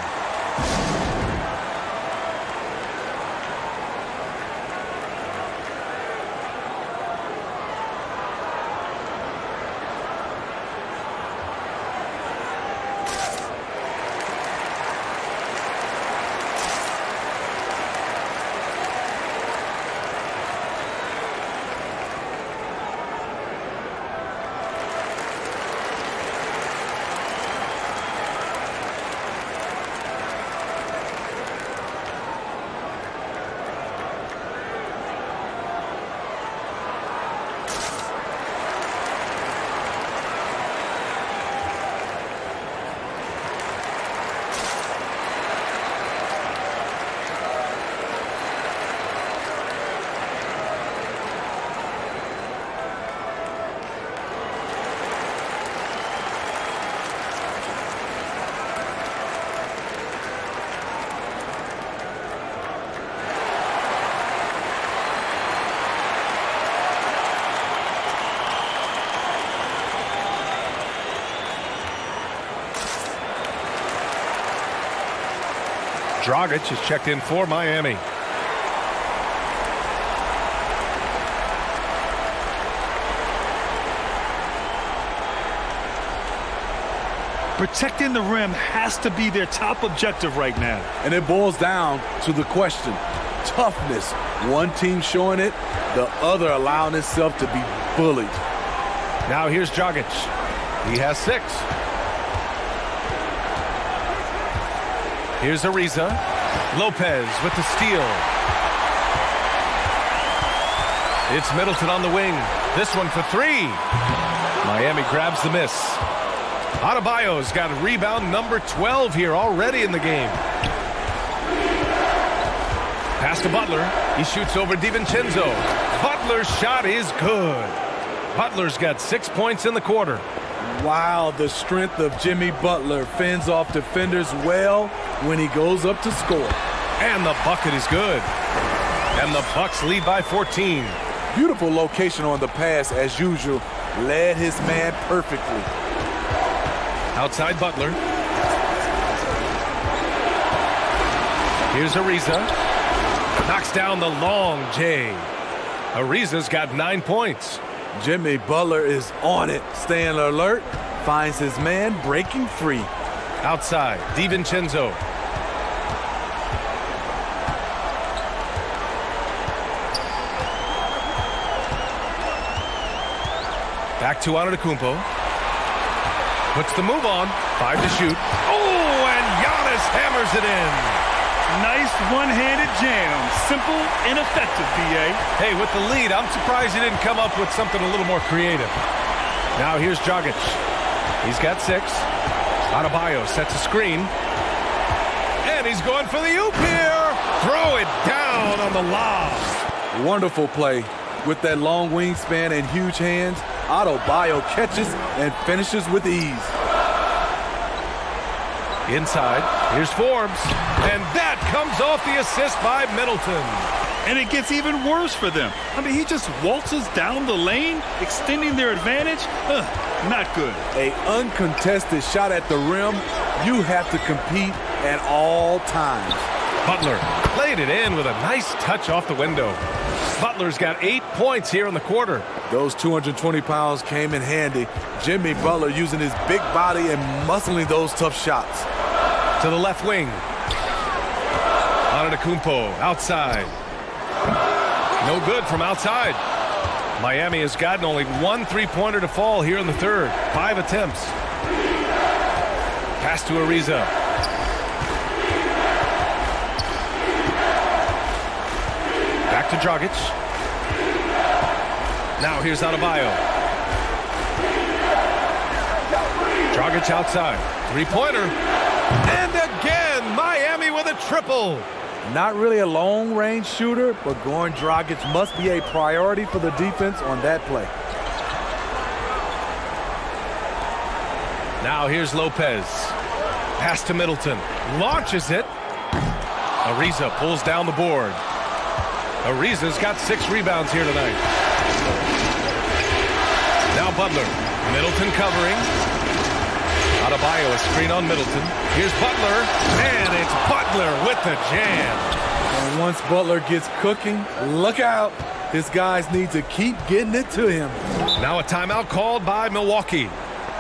Dragic is checked in for Miami. Protecting the rim has to be their top objective right now. And it boils down to the question. Toughness. One team showing it, the other allowing itself to be bullied. Now here's Dragic. He has 6. Here's Ariza. Lopez with the steal. It's Middleton on the wing. This one for 3. Miami grabs the miss. Adebayo's got rebound number 12 here already in the game. Pass to Butler. He shoots over DiVincenzo. Butler's shot is good. Butler's got 6 points in the quarter. Wow, the strength of Jimmy Butler fends off defenders well when he goes up to score. And the bucket is good. And the Bucks lead by 14. Beautiful location on the pass as usual. Led his man perfectly. Outside Butler. Here's Ariza. Knocks down the long J. Ariza's got 9 points. Jimmy Butler is on it, staying alert, finds his man breaking free. Outside, DiVincenzo. Back to Antetokounmpo. Puts the move on. 5 to shoot. Oh, and Giannis hammers it in. Nice one-handed jam. Simple and effective, B.A. Hey, with the lead, I'm surprised he didn't come up with something a little more creative. Now here's Dragic. He's got 6. Adebayo sets a screen. And he's going for the oop here. Throw it down on the lob. Wonderful play. With that long wingspan and huge hands, Adebayo catches and finishes with ease. Inside, here's Forbes. And that comes off the assist by Middleton. And it gets even worse for them. I mean, he just waltzes down the lane, extending their advantage. Not good. An uncontested shot at the rim. You have to compete at all times. Butler played it in with a nice touch off the window. Butler's got 8 points here in the quarter. Those 220 pounds came in handy. Jimmy Butler using his big body and muscling those tough shots. To the left wing. Antetokounmpo outside. No good from outside. Miami has gotten only 1 3-pointer to fall here in the third. 5 attempts. Pass to Ariza. Back to Dragic. Now here's Adebayo. Dragic outside. 3-pointer. And again, Miami with a triple. Not really a long-range shooter, but Goran Dragic must be a priority for the defense on that play. Now here's Lopez. Pass to Middleton. Launches it. Ariza pulls down the board. Ariza's got 6 rebounds here tonight. Now Butler. Middleton covering. Adebayo a screen on Middleton. Here's Butler. And it's Butler with the jam. And once Butler gets cooking, look out. His guys need to keep getting it to him. Now a timeout called by Milwaukee.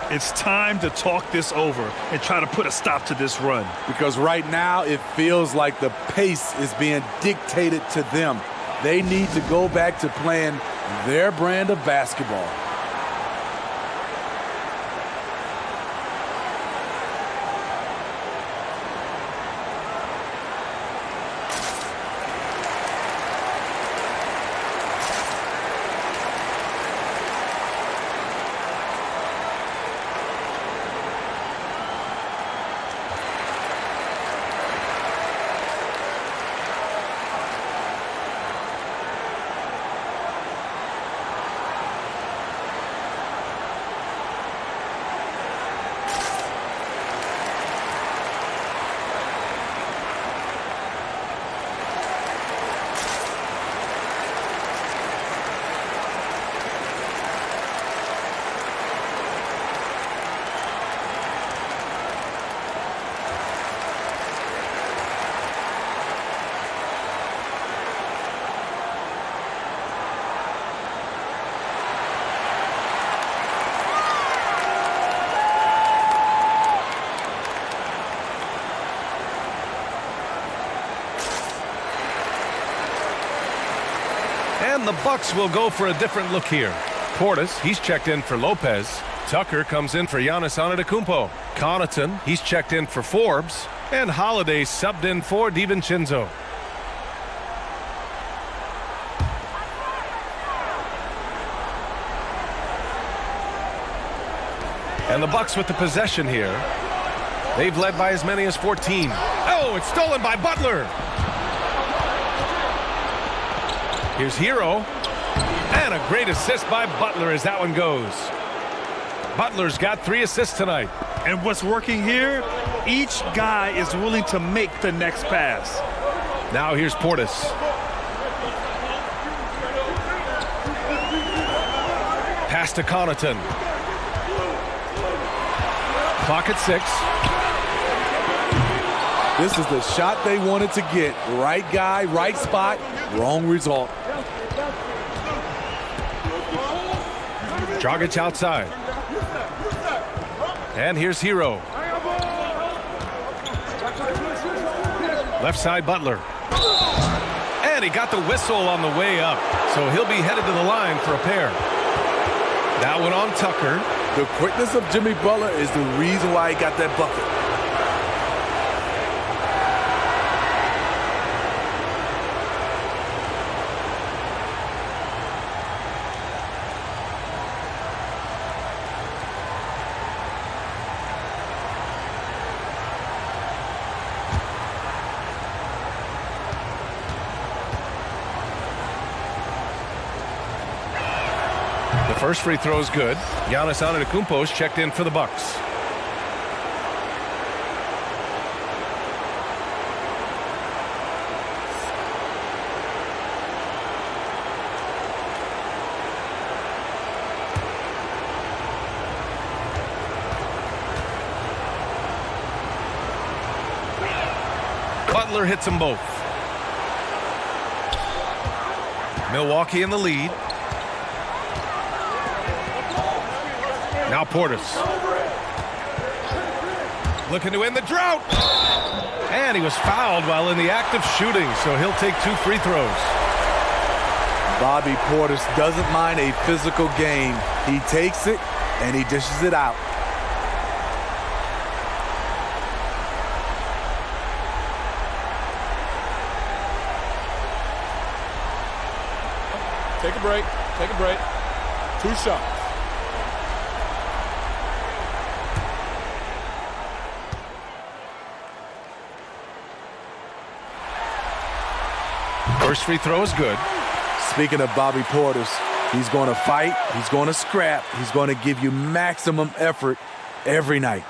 It's time to talk this over and try to put a stop to this run. Because right now it feels like the pace is being dictated to them. They need to go back to playing their brand of basketball. And the Bucks will go for a different look here. Portis, he's checked in for Lopez. Tucker comes in for Giannis Antetokounmpo. Connaughton, he's checked in for Forbes. And Holiday subbed in for DiVincenzo. And the Bucks with the possession here. They've led by as many as 14. Oh, it's stolen by Butler. Here's Hero. And a great assist by Butler as that one goes. Butler's got 3 assists tonight. And what's working here, each guy is willing to make the next pass. Now here's Portis. Pass to Connaughton. Clock at 6. This is the shot they wanted to get. Right guy, right spot, wrong result. Dragic outside. And here's Hero. Left side Butler. And he got the whistle on the way up. So he'll be headed to the line for a pair. That one on Tucker. The quickness of Jimmy Butler is the reason why he got that bucket. First free throw is good. Giannis Antetokounmpo's checked in for the Bucks. Butler hits them both. Milwaukee in the lead. Now Portis. Looking to end the drought. And he was fouled while in the act of shooting, so he'll take 2 free throws. Bobby Portis doesn't mind a physical game. He takes it and he dishes it out. Take a break. Take a break. 2 shots. First free throw is good. Speaking of Bobby Portis, he's going to fight, he's going to scrap, he's going to give you maximum effort every night.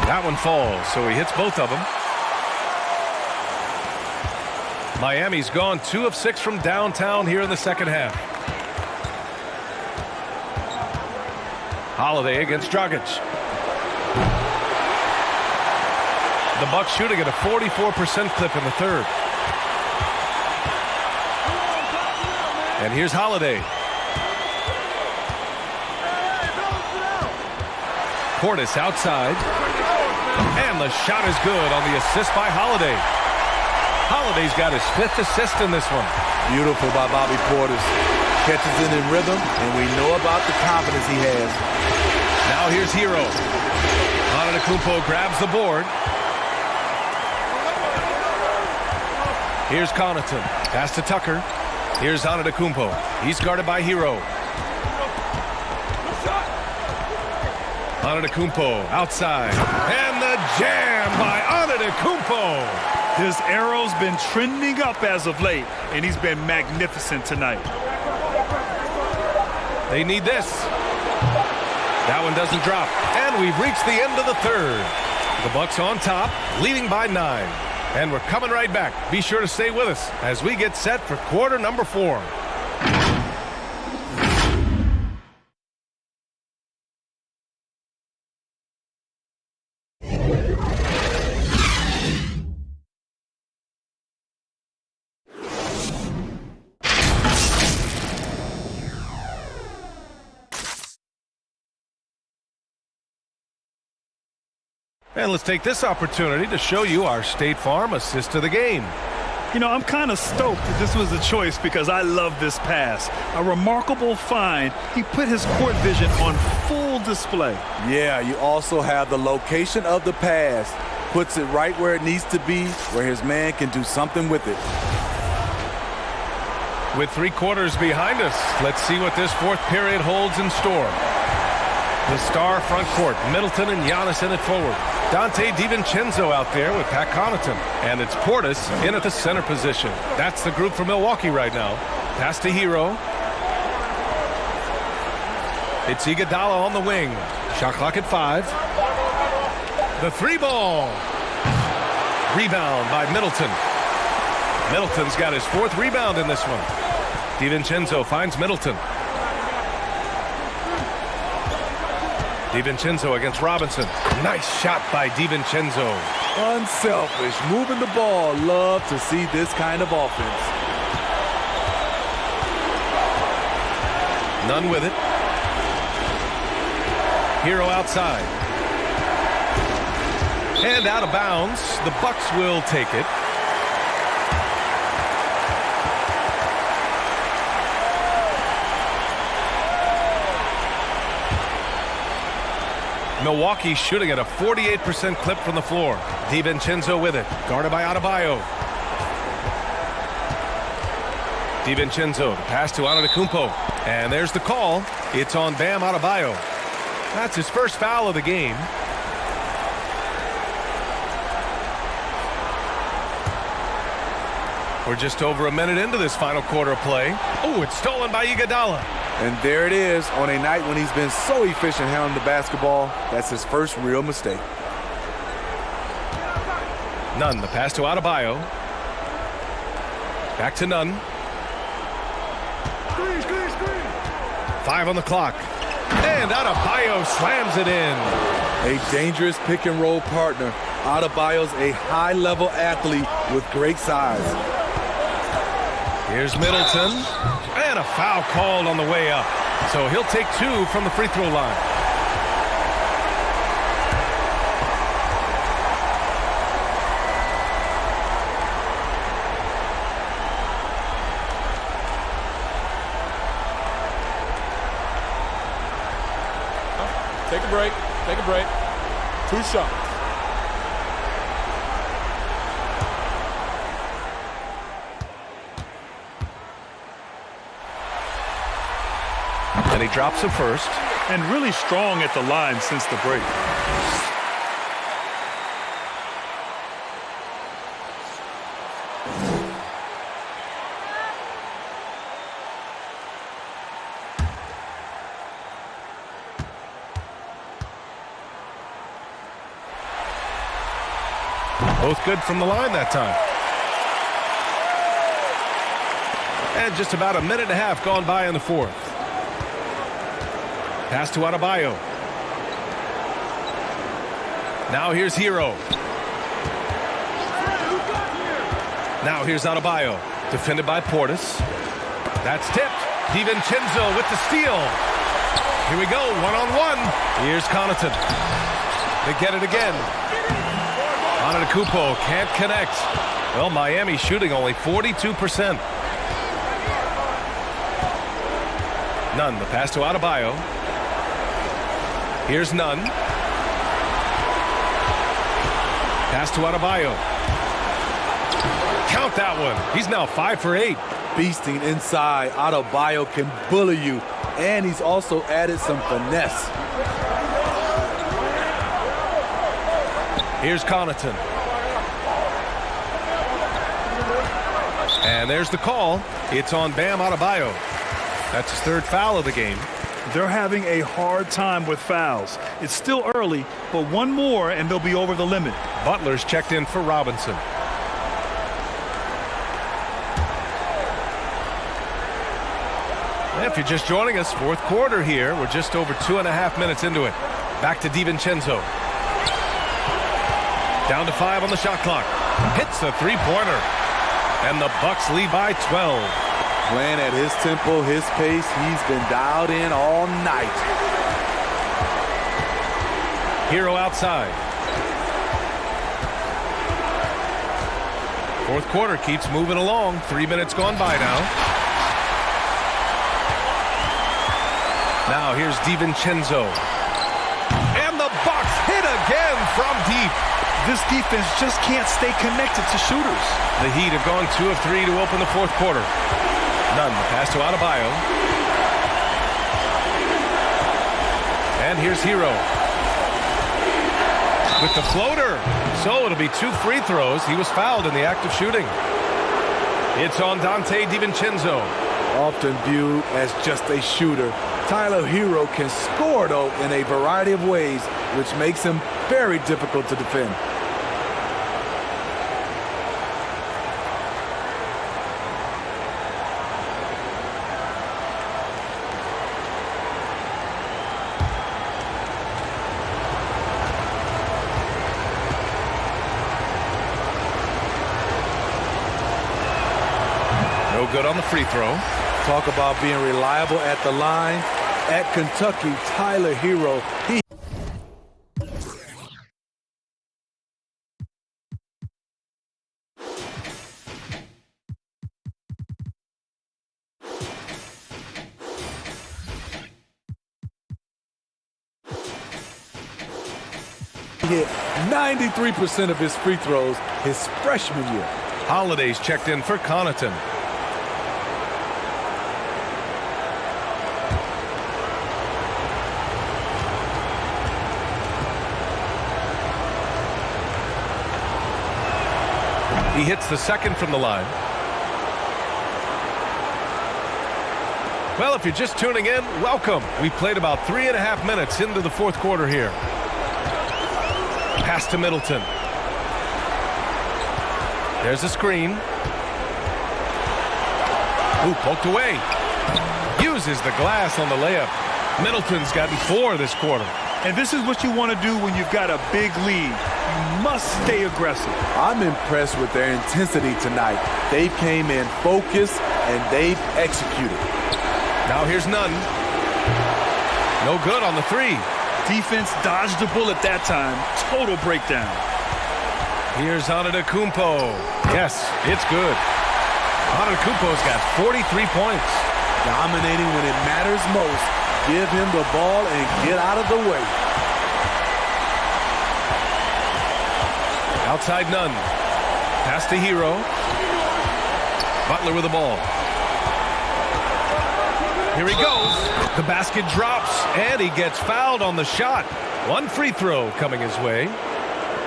That one falls, so he hits both of them. Miami's gone 2 of 6 from downtown here in the second half. Holiday against Dragic. The Bucks shooting at a 44% clip in the third. And here's Holiday. Portis outside. And the shot is good on the assist by Holiday. Holiday's got his 5th assist in this one. Beautiful by Bobby Portis. Catches it in rhythm, and we know about the confidence he has. Now here's Hero. Antetokounmpo grabs the board. Here's Connaughton. Pass to Tucker. Here's Antetokounmpo. He's guarded by Hero. Antetokounmpo outside. And the jam by Antetokounmpo. His arrow's been trending up as of late, and he's been magnificent tonight. They need this. That one doesn't drop. And we've reached the end of the third. The Bucks on top, leading by 9. And we're coming right back. Be sure to stay with us as we get set for quarter number 4. And let's take this opportunity to show you our State Farm assist to the game. You know, I'm kind of stoked that this was a choice because I love this pass. A remarkable find. He put his court vision on full display. Yeah, you also have the location of the pass. Puts it right where it needs to be, where his man can do something with it. With 3 quarters behind us, let's see what this fourth period holds in store. The star front court, Middleton and Giannis in it forward. Dante DiVincenzo out there with Pat Connaughton. And it's Portis in at the center position. That's the group for Milwaukee right now. Pass to Hero. It's Iguodala on the wing. Shot clock at 5. The 3-ball. Rebound by Middleton. Middleton's got his 4th rebound in this one. DiVincenzo finds Middleton. DiVincenzo against Robinson. Nice shot by DiVincenzo. Unselfish, moving the ball. Love to see this kind of offense. None with it. Hero outside. And out of bounds. The Bucks will take it. Milwaukee shooting at a 48% clip from the floor. DiVincenzo with it. Guarded by Adebayo. DiVincenzo, the pass to Antetokounmpo. And there's the call. It's on Bam Adebayo. That's his first foul of the game. We're just over a minute into this final quarter of play. Oh, it's stolen by Iguodala. And there it is on a night when he's been so efficient handling the basketball. That's his first real mistake. Nunn, the pass to Adebayo. Back to Nunn. 5 on the clock. And Adebayo slams it in. A dangerous pick and roll partner. Adebayo's a high-level athlete with great size. Here's Middleton. And a foul called on the way up. So he'll take 2 from the free throw line. Take a break. Take a break. 2 shots. And he drops it first. And really strong at the line since the break. Both good from the line that time. And just about a minute and a half gone by in the fourth. Pass to Adebayo. Now here's Hero. Now here's Adebayo. Defended by Portis. That's tipped. DiVincenzo with the steal. Here we go, one-on-one. Here's Connaughton. They get it again. Antetokounmpo can't connect. Well, Miami shooting only 42%. Nunn, the pass to Adebayo. Here's Nunn. Pass to Adebayo. Count that one. He's now 5 for 8. Beasting inside. Adebayo can bully you. And he's also added some finesse. Here's Connaughton. And there's the call. It's on Bam Adebayo. That's his 3rd foul of the game. They're having a hard time with fouls. It's still early, but one more and they'll be over the limit. Butler's checked in for Robinson. If you're just joining us, 4th quarter here. We're just over 2.5 minutes into it. Back to DiVincenzo. Down to 5 on the shot clock. Hits the 3-pointer. And the Bucks lead by 12. Playing at his tempo, his pace. He's been dialed in all night. Hero outside. Fourth quarter keeps moving along. 3 minutes gone by now. Now here's DiVincenzo. And the Bucks hit again from deep. This defense just can't stay connected to shooters. The Heat have gone 2 of 3 to open the fourth quarter. Nunn, the pass to Adebayo. And here's Hero. With the floater. So it'll be 2 free throws. He was fouled in the act of shooting. It's on Dante DiVincenzo. Often viewed as just a shooter, Tyler Hero can score, though, in a variety of ways, which makes him very difficult to defend. No good on the free throw. Talk about being reliable at the line. At Kentucky, Tyler Hero, he hit 93% of his free throws his freshman year. Holiday's checked in for Connaughton. He hits the second from the line. Well, if you're just tuning in, welcome. We played about 3.5 minutes into the fourth quarter here. Pass to Middleton. There's a screen. Ooh, poked away. Uses the glass on the layup. Middleton's gotten 4 this quarter. And this is what you want to do when you've got a big lead. You must stay aggressive. I'm impressed with their intensity tonight. They came in focused and they've executed. Now here's Nunn. No good on the 3. Defense dodged the bullet that time. Total breakdown. Here's Antetokounmpo. Yes, it's good. Antetokounmpo's got 43 points. Dominating when it matters most. Give him the ball and get out of the way. Outside Nunn. Pass to Hero. Butler with the ball. Here he goes. The basket drops, and he gets fouled on the shot. 1 free throw coming his way.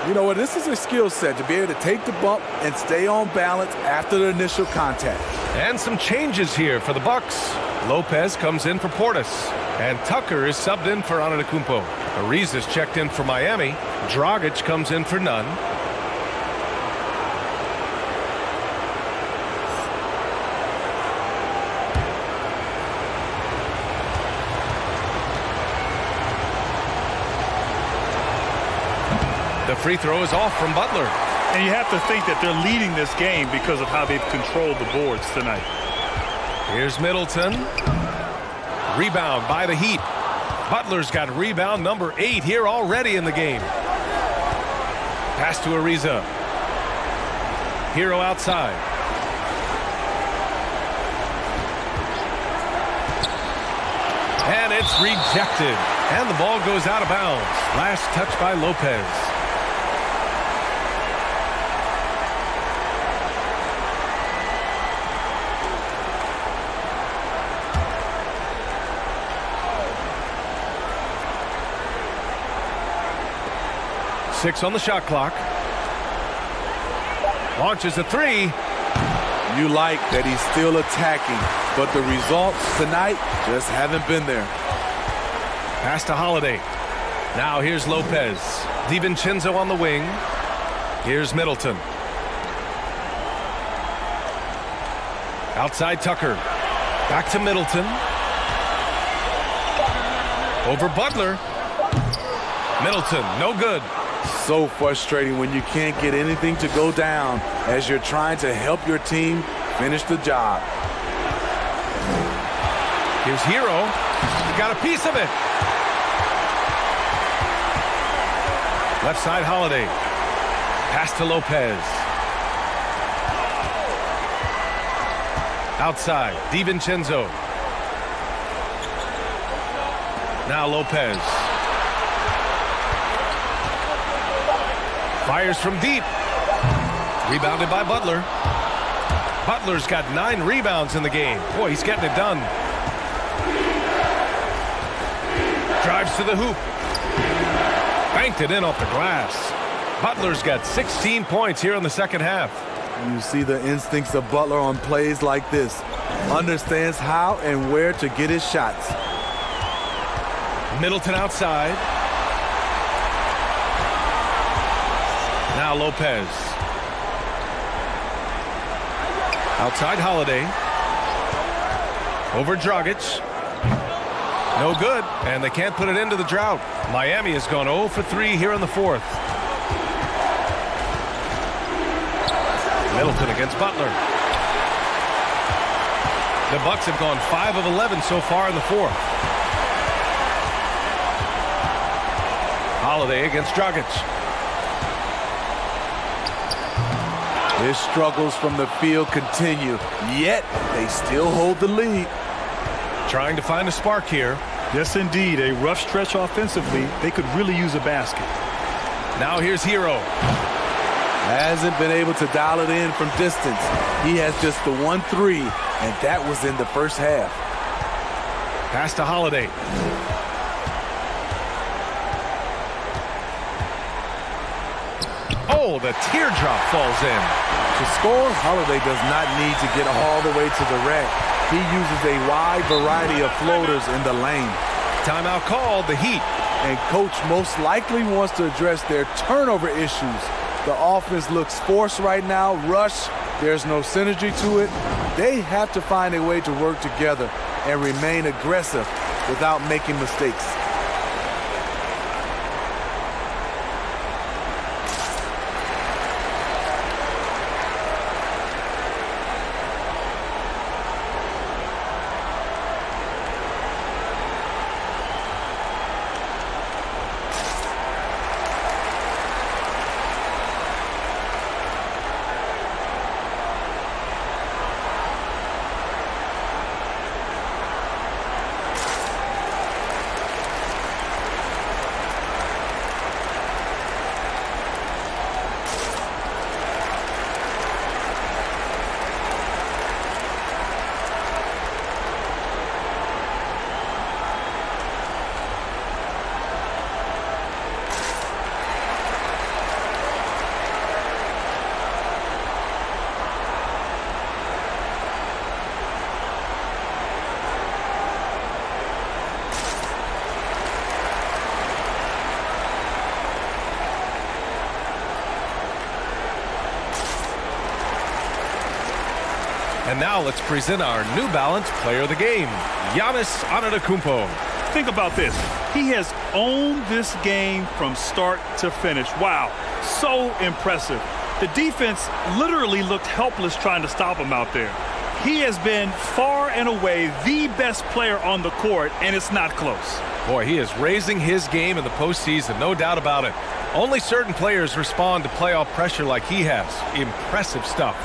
You know what? This is a skill set to be able to take the bump and stay on balance after the initial contact. And some changes here for the Bucks. Lopez comes in for Portis. And Tucker is subbed in for Antetokounmpo. Ariza's checked in for Miami. Dragic comes in for Nunn. The free throw is off from Butler. And you have to think that they're leading this game because of how they've controlled the boards tonight. Here's Middleton. Rebound by the Heat. Butler's got rebound number 8 here already in the game. Pass to Ariza. Hero outside. And it's rejected. And the ball goes out of bounds. Last touch by Lopez. Six on the shot clock. Launches a 3. You like that he's still attacking, but the results tonight just haven't been there. Pass to Holiday. Now here's Lopez. DiVincenzo on the wing. Here's Middleton. Outside Tucker. Back to Middleton. Over Butler. Middleton, no good. So frustrating when you can't get anything to go down as you're trying to help your team finish the job. Here's Hero. He got a piece of it. Left side Holiday. Pass to Lopez. Outside, DiVincenzo. Now Lopez. Fires from deep. Rebounded by Butler. Butler's got 9 rebounds in the game. Boy, he's getting it done. Drives to the hoop. Banked it in off the glass. Butler's got 16 points here in the second half. You see the instincts of Butler on plays like this. Understands how and where to get his shots. Middleton outside. Now Lopez. Outside Holiday. Over Dragic. No good, and they can't put it into the drought. Miami has gone 0 for 3 here in the fourth. Middleton against Butler. The Bucks have gone 5 of 11 so far in the fourth. Holiday against Dragic. His struggles from the field continue, yet they still hold the lead. Trying to find a spark here. Yes, indeed. A rough stretch offensively. They could really use a basket. Now here's Hero. Hasn't been able to dial it in from distance. He has just the 1-3, and that was in the first half. Pass to Holiday. Oh, the teardrop falls in. To score, Holiday does not need to get all the way to the rack. He uses a wide variety of floaters in the lane. Timeout called, the Heat. And coach most likely wants to address their turnover issues. The offense looks forced right now, rush. There's no synergy to it. They have to find a way to work together and remain aggressive without making mistakes. And now let's present our New Balance Player of the Game, Giannis Antetokounmpo. Think about this. He has owned this game from start to finish. Wow, so impressive. The defense literally looked helpless trying to stop him out there. He has been far and away the best player on the court, and it's not close. Boy, he is raising his game in the postseason, no doubt about it. Only certain players respond to playoff pressure like he has. Impressive stuff.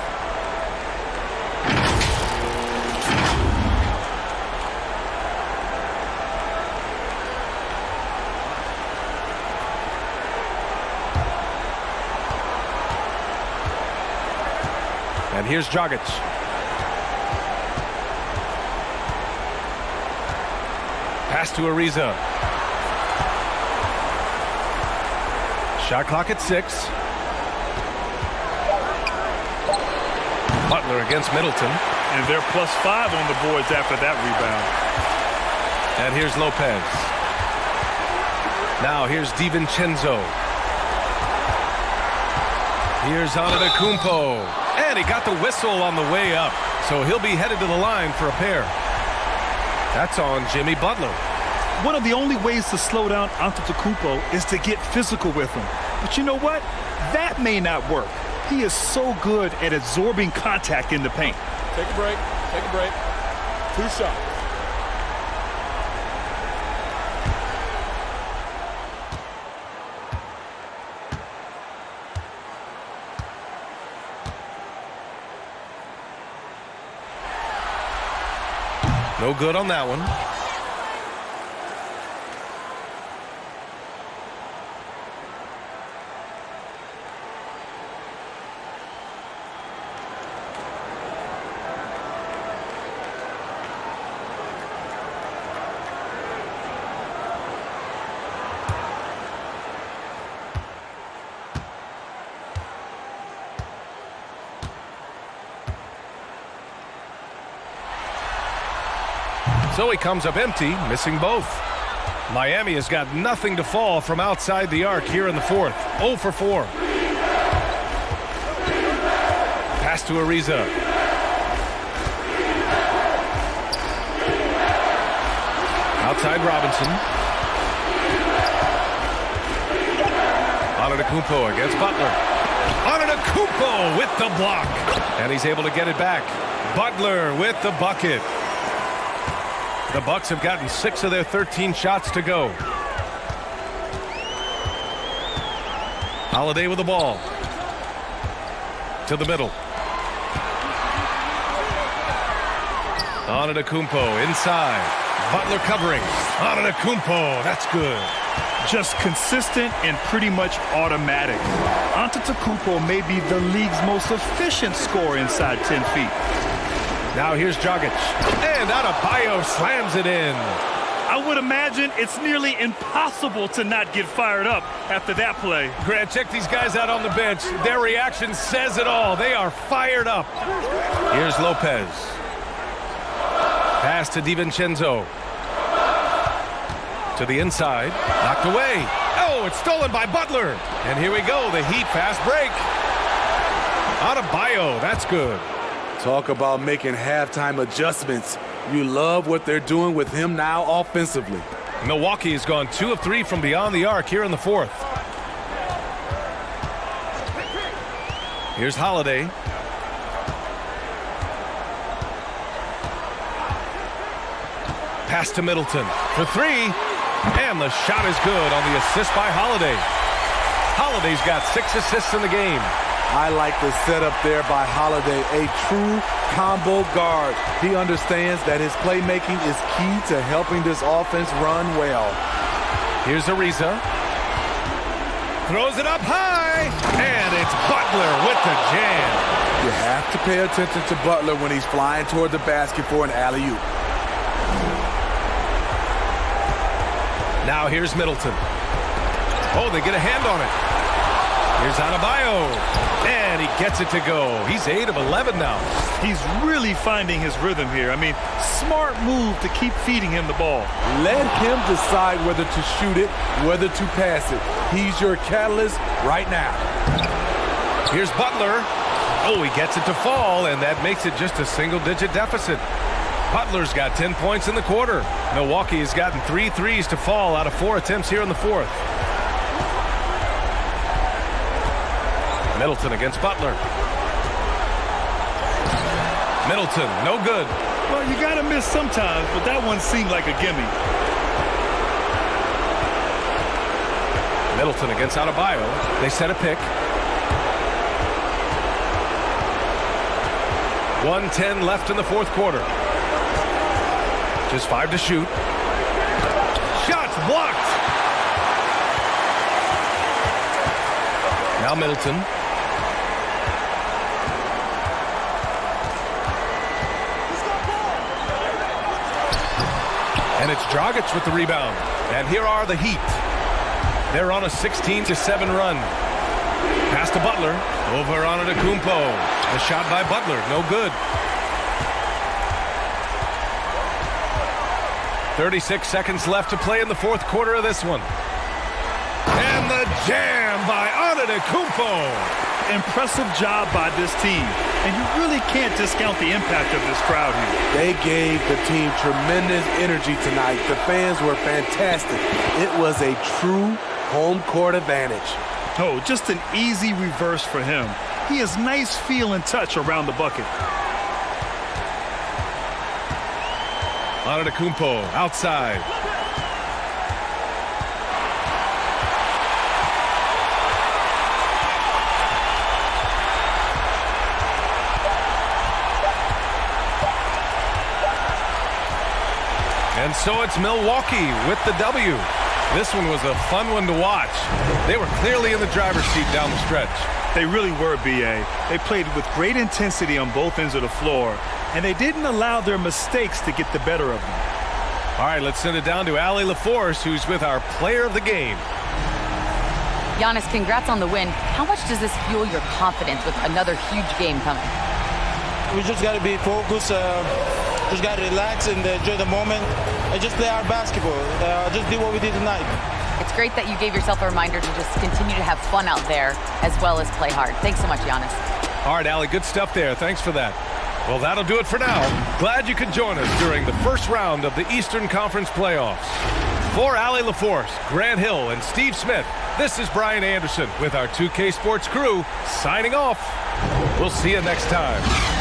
And here's Dragic. Pass to Ariza. Shot clock at 6. Butler against Middleton. And they're +5 on the boards after that rebound. And here's Lopez. Now here's DiVincenzo. Here's Antetokounmpo. And he got the whistle on the way up. So he'll be headed to the line for a pair. That's on Jimmy Butler. One of the only ways to slow down Antetokounmpo is to get physical with him. But you know what? That may not work. He is so good at absorbing contact in the paint. Take a break. Take a break. 2 shots. No good on that one. So he comes up empty, missing both. Miami has got nothing to fall from outside the arc here in the fourth. 0 for 4. Pass to Ariza. Outside Robinson. Antetokounmpo against Butler. Antetokounmpo with the block. And he's able to get it back. Butler with the bucket. The Bucks have gotten 6 of their 13 shots to go. Holiday with the ball. To the middle. Antetokounmpo inside. Butler covering. Antetokounmpo, that's good. Just consistent and pretty much automatic. Antetokounmpo may be the league's most efficient scorer inside 10 feet. Now here's Dragic. And Adebayo slams it in. I would imagine it's nearly impossible to not get fired up after that play. Grant, check these guys out on the bench. Their reaction says it all. They are fired up. Here's Lopez. Pass to DiVincenzo. To the inside. Knocked away. Oh, it's stolen by Butler. And here we go. The Heat fast break. Adebayo, that's good. Talk about making halftime adjustments. You love what they're doing with him now offensively. Milwaukee has gone 2 of 3 from beyond the arc here in the fourth. Here's Holiday. Pass to Middleton for 3. And the shot is good on the assist by Holiday. Holiday's got 6 assists in the game. I like the setup there by Holiday, a true combo guard. He understands that his playmaking is key to helping this offense run well. Here's Ariza. Throws it up high, and it's Butler with the jam. You have to pay attention to Butler when he's flying toward the basket for an alley-oop. Now here's Middleton. Oh, they get a hand on it. Here's Adebayo, and he gets it to go. He's 8 of 11 now. He's really finding his rhythm here. I mean, smart move to keep feeding him the ball. Let him decide whether to shoot it, whether to pass it. He's your catalyst right now. Here's Butler. Oh, he gets it to fall, and that makes it just a single-digit deficit. Butler's got 10 points in the quarter. Milwaukee has gotten 3 threes to fall out of 4 attempts here in the fourth. Middleton against Butler. Middleton, no good. Well, you got to miss sometimes, but that one seemed like a gimme. Middleton against Adebayo. They set a pick. 1:10 left in the fourth quarter. Just 5 to shoot. Shots blocked. Now Middleton. And it's Dragic with the rebound. And here are the Heat. They're on a 16-7 run. Pass to Butler. Over on Antetokounmpo. The shot by Butler. No good. 36 seconds left to play in the fourth quarter of this one. And the jam by Antetokounmpo. Impressive job by this team. And you really can't discount the impact of this crowd here. They gave the team tremendous energy tonight. The fans were fantastic. It was a true home court advantage. Oh, just an easy reverse for him. He has nice feel and touch around the bucket. Antetokounmpo outside. And so it's Milwaukee with the W. This one was a fun one to watch. They were clearly in the driver's seat down the stretch. They really were, B.A. They played with great intensity on both ends of the floor, and they didn't allow their mistakes to get the better of them. All right, let's send it down to Allie LaForce, who's with our player of the game. Giannis, congrats on the win. How much does this fuel your confidence with another huge game coming? We just got to be focused, just got to relax and enjoy the moment and just play our basketball. Just do what we did tonight. It's great that you gave yourself a reminder to just continue to have fun out there as well as play hard. Thanks so much, Giannis. All right, Allie, good stuff there. Thanks for that. Well, that'll do it for now. Glad you could join us during the first round of the Eastern Conference playoffs. For Allie LaForce, Grant Hill, and Steve Smith, this is Brian Anderson with our 2K Sports crew signing off. We'll see you next time.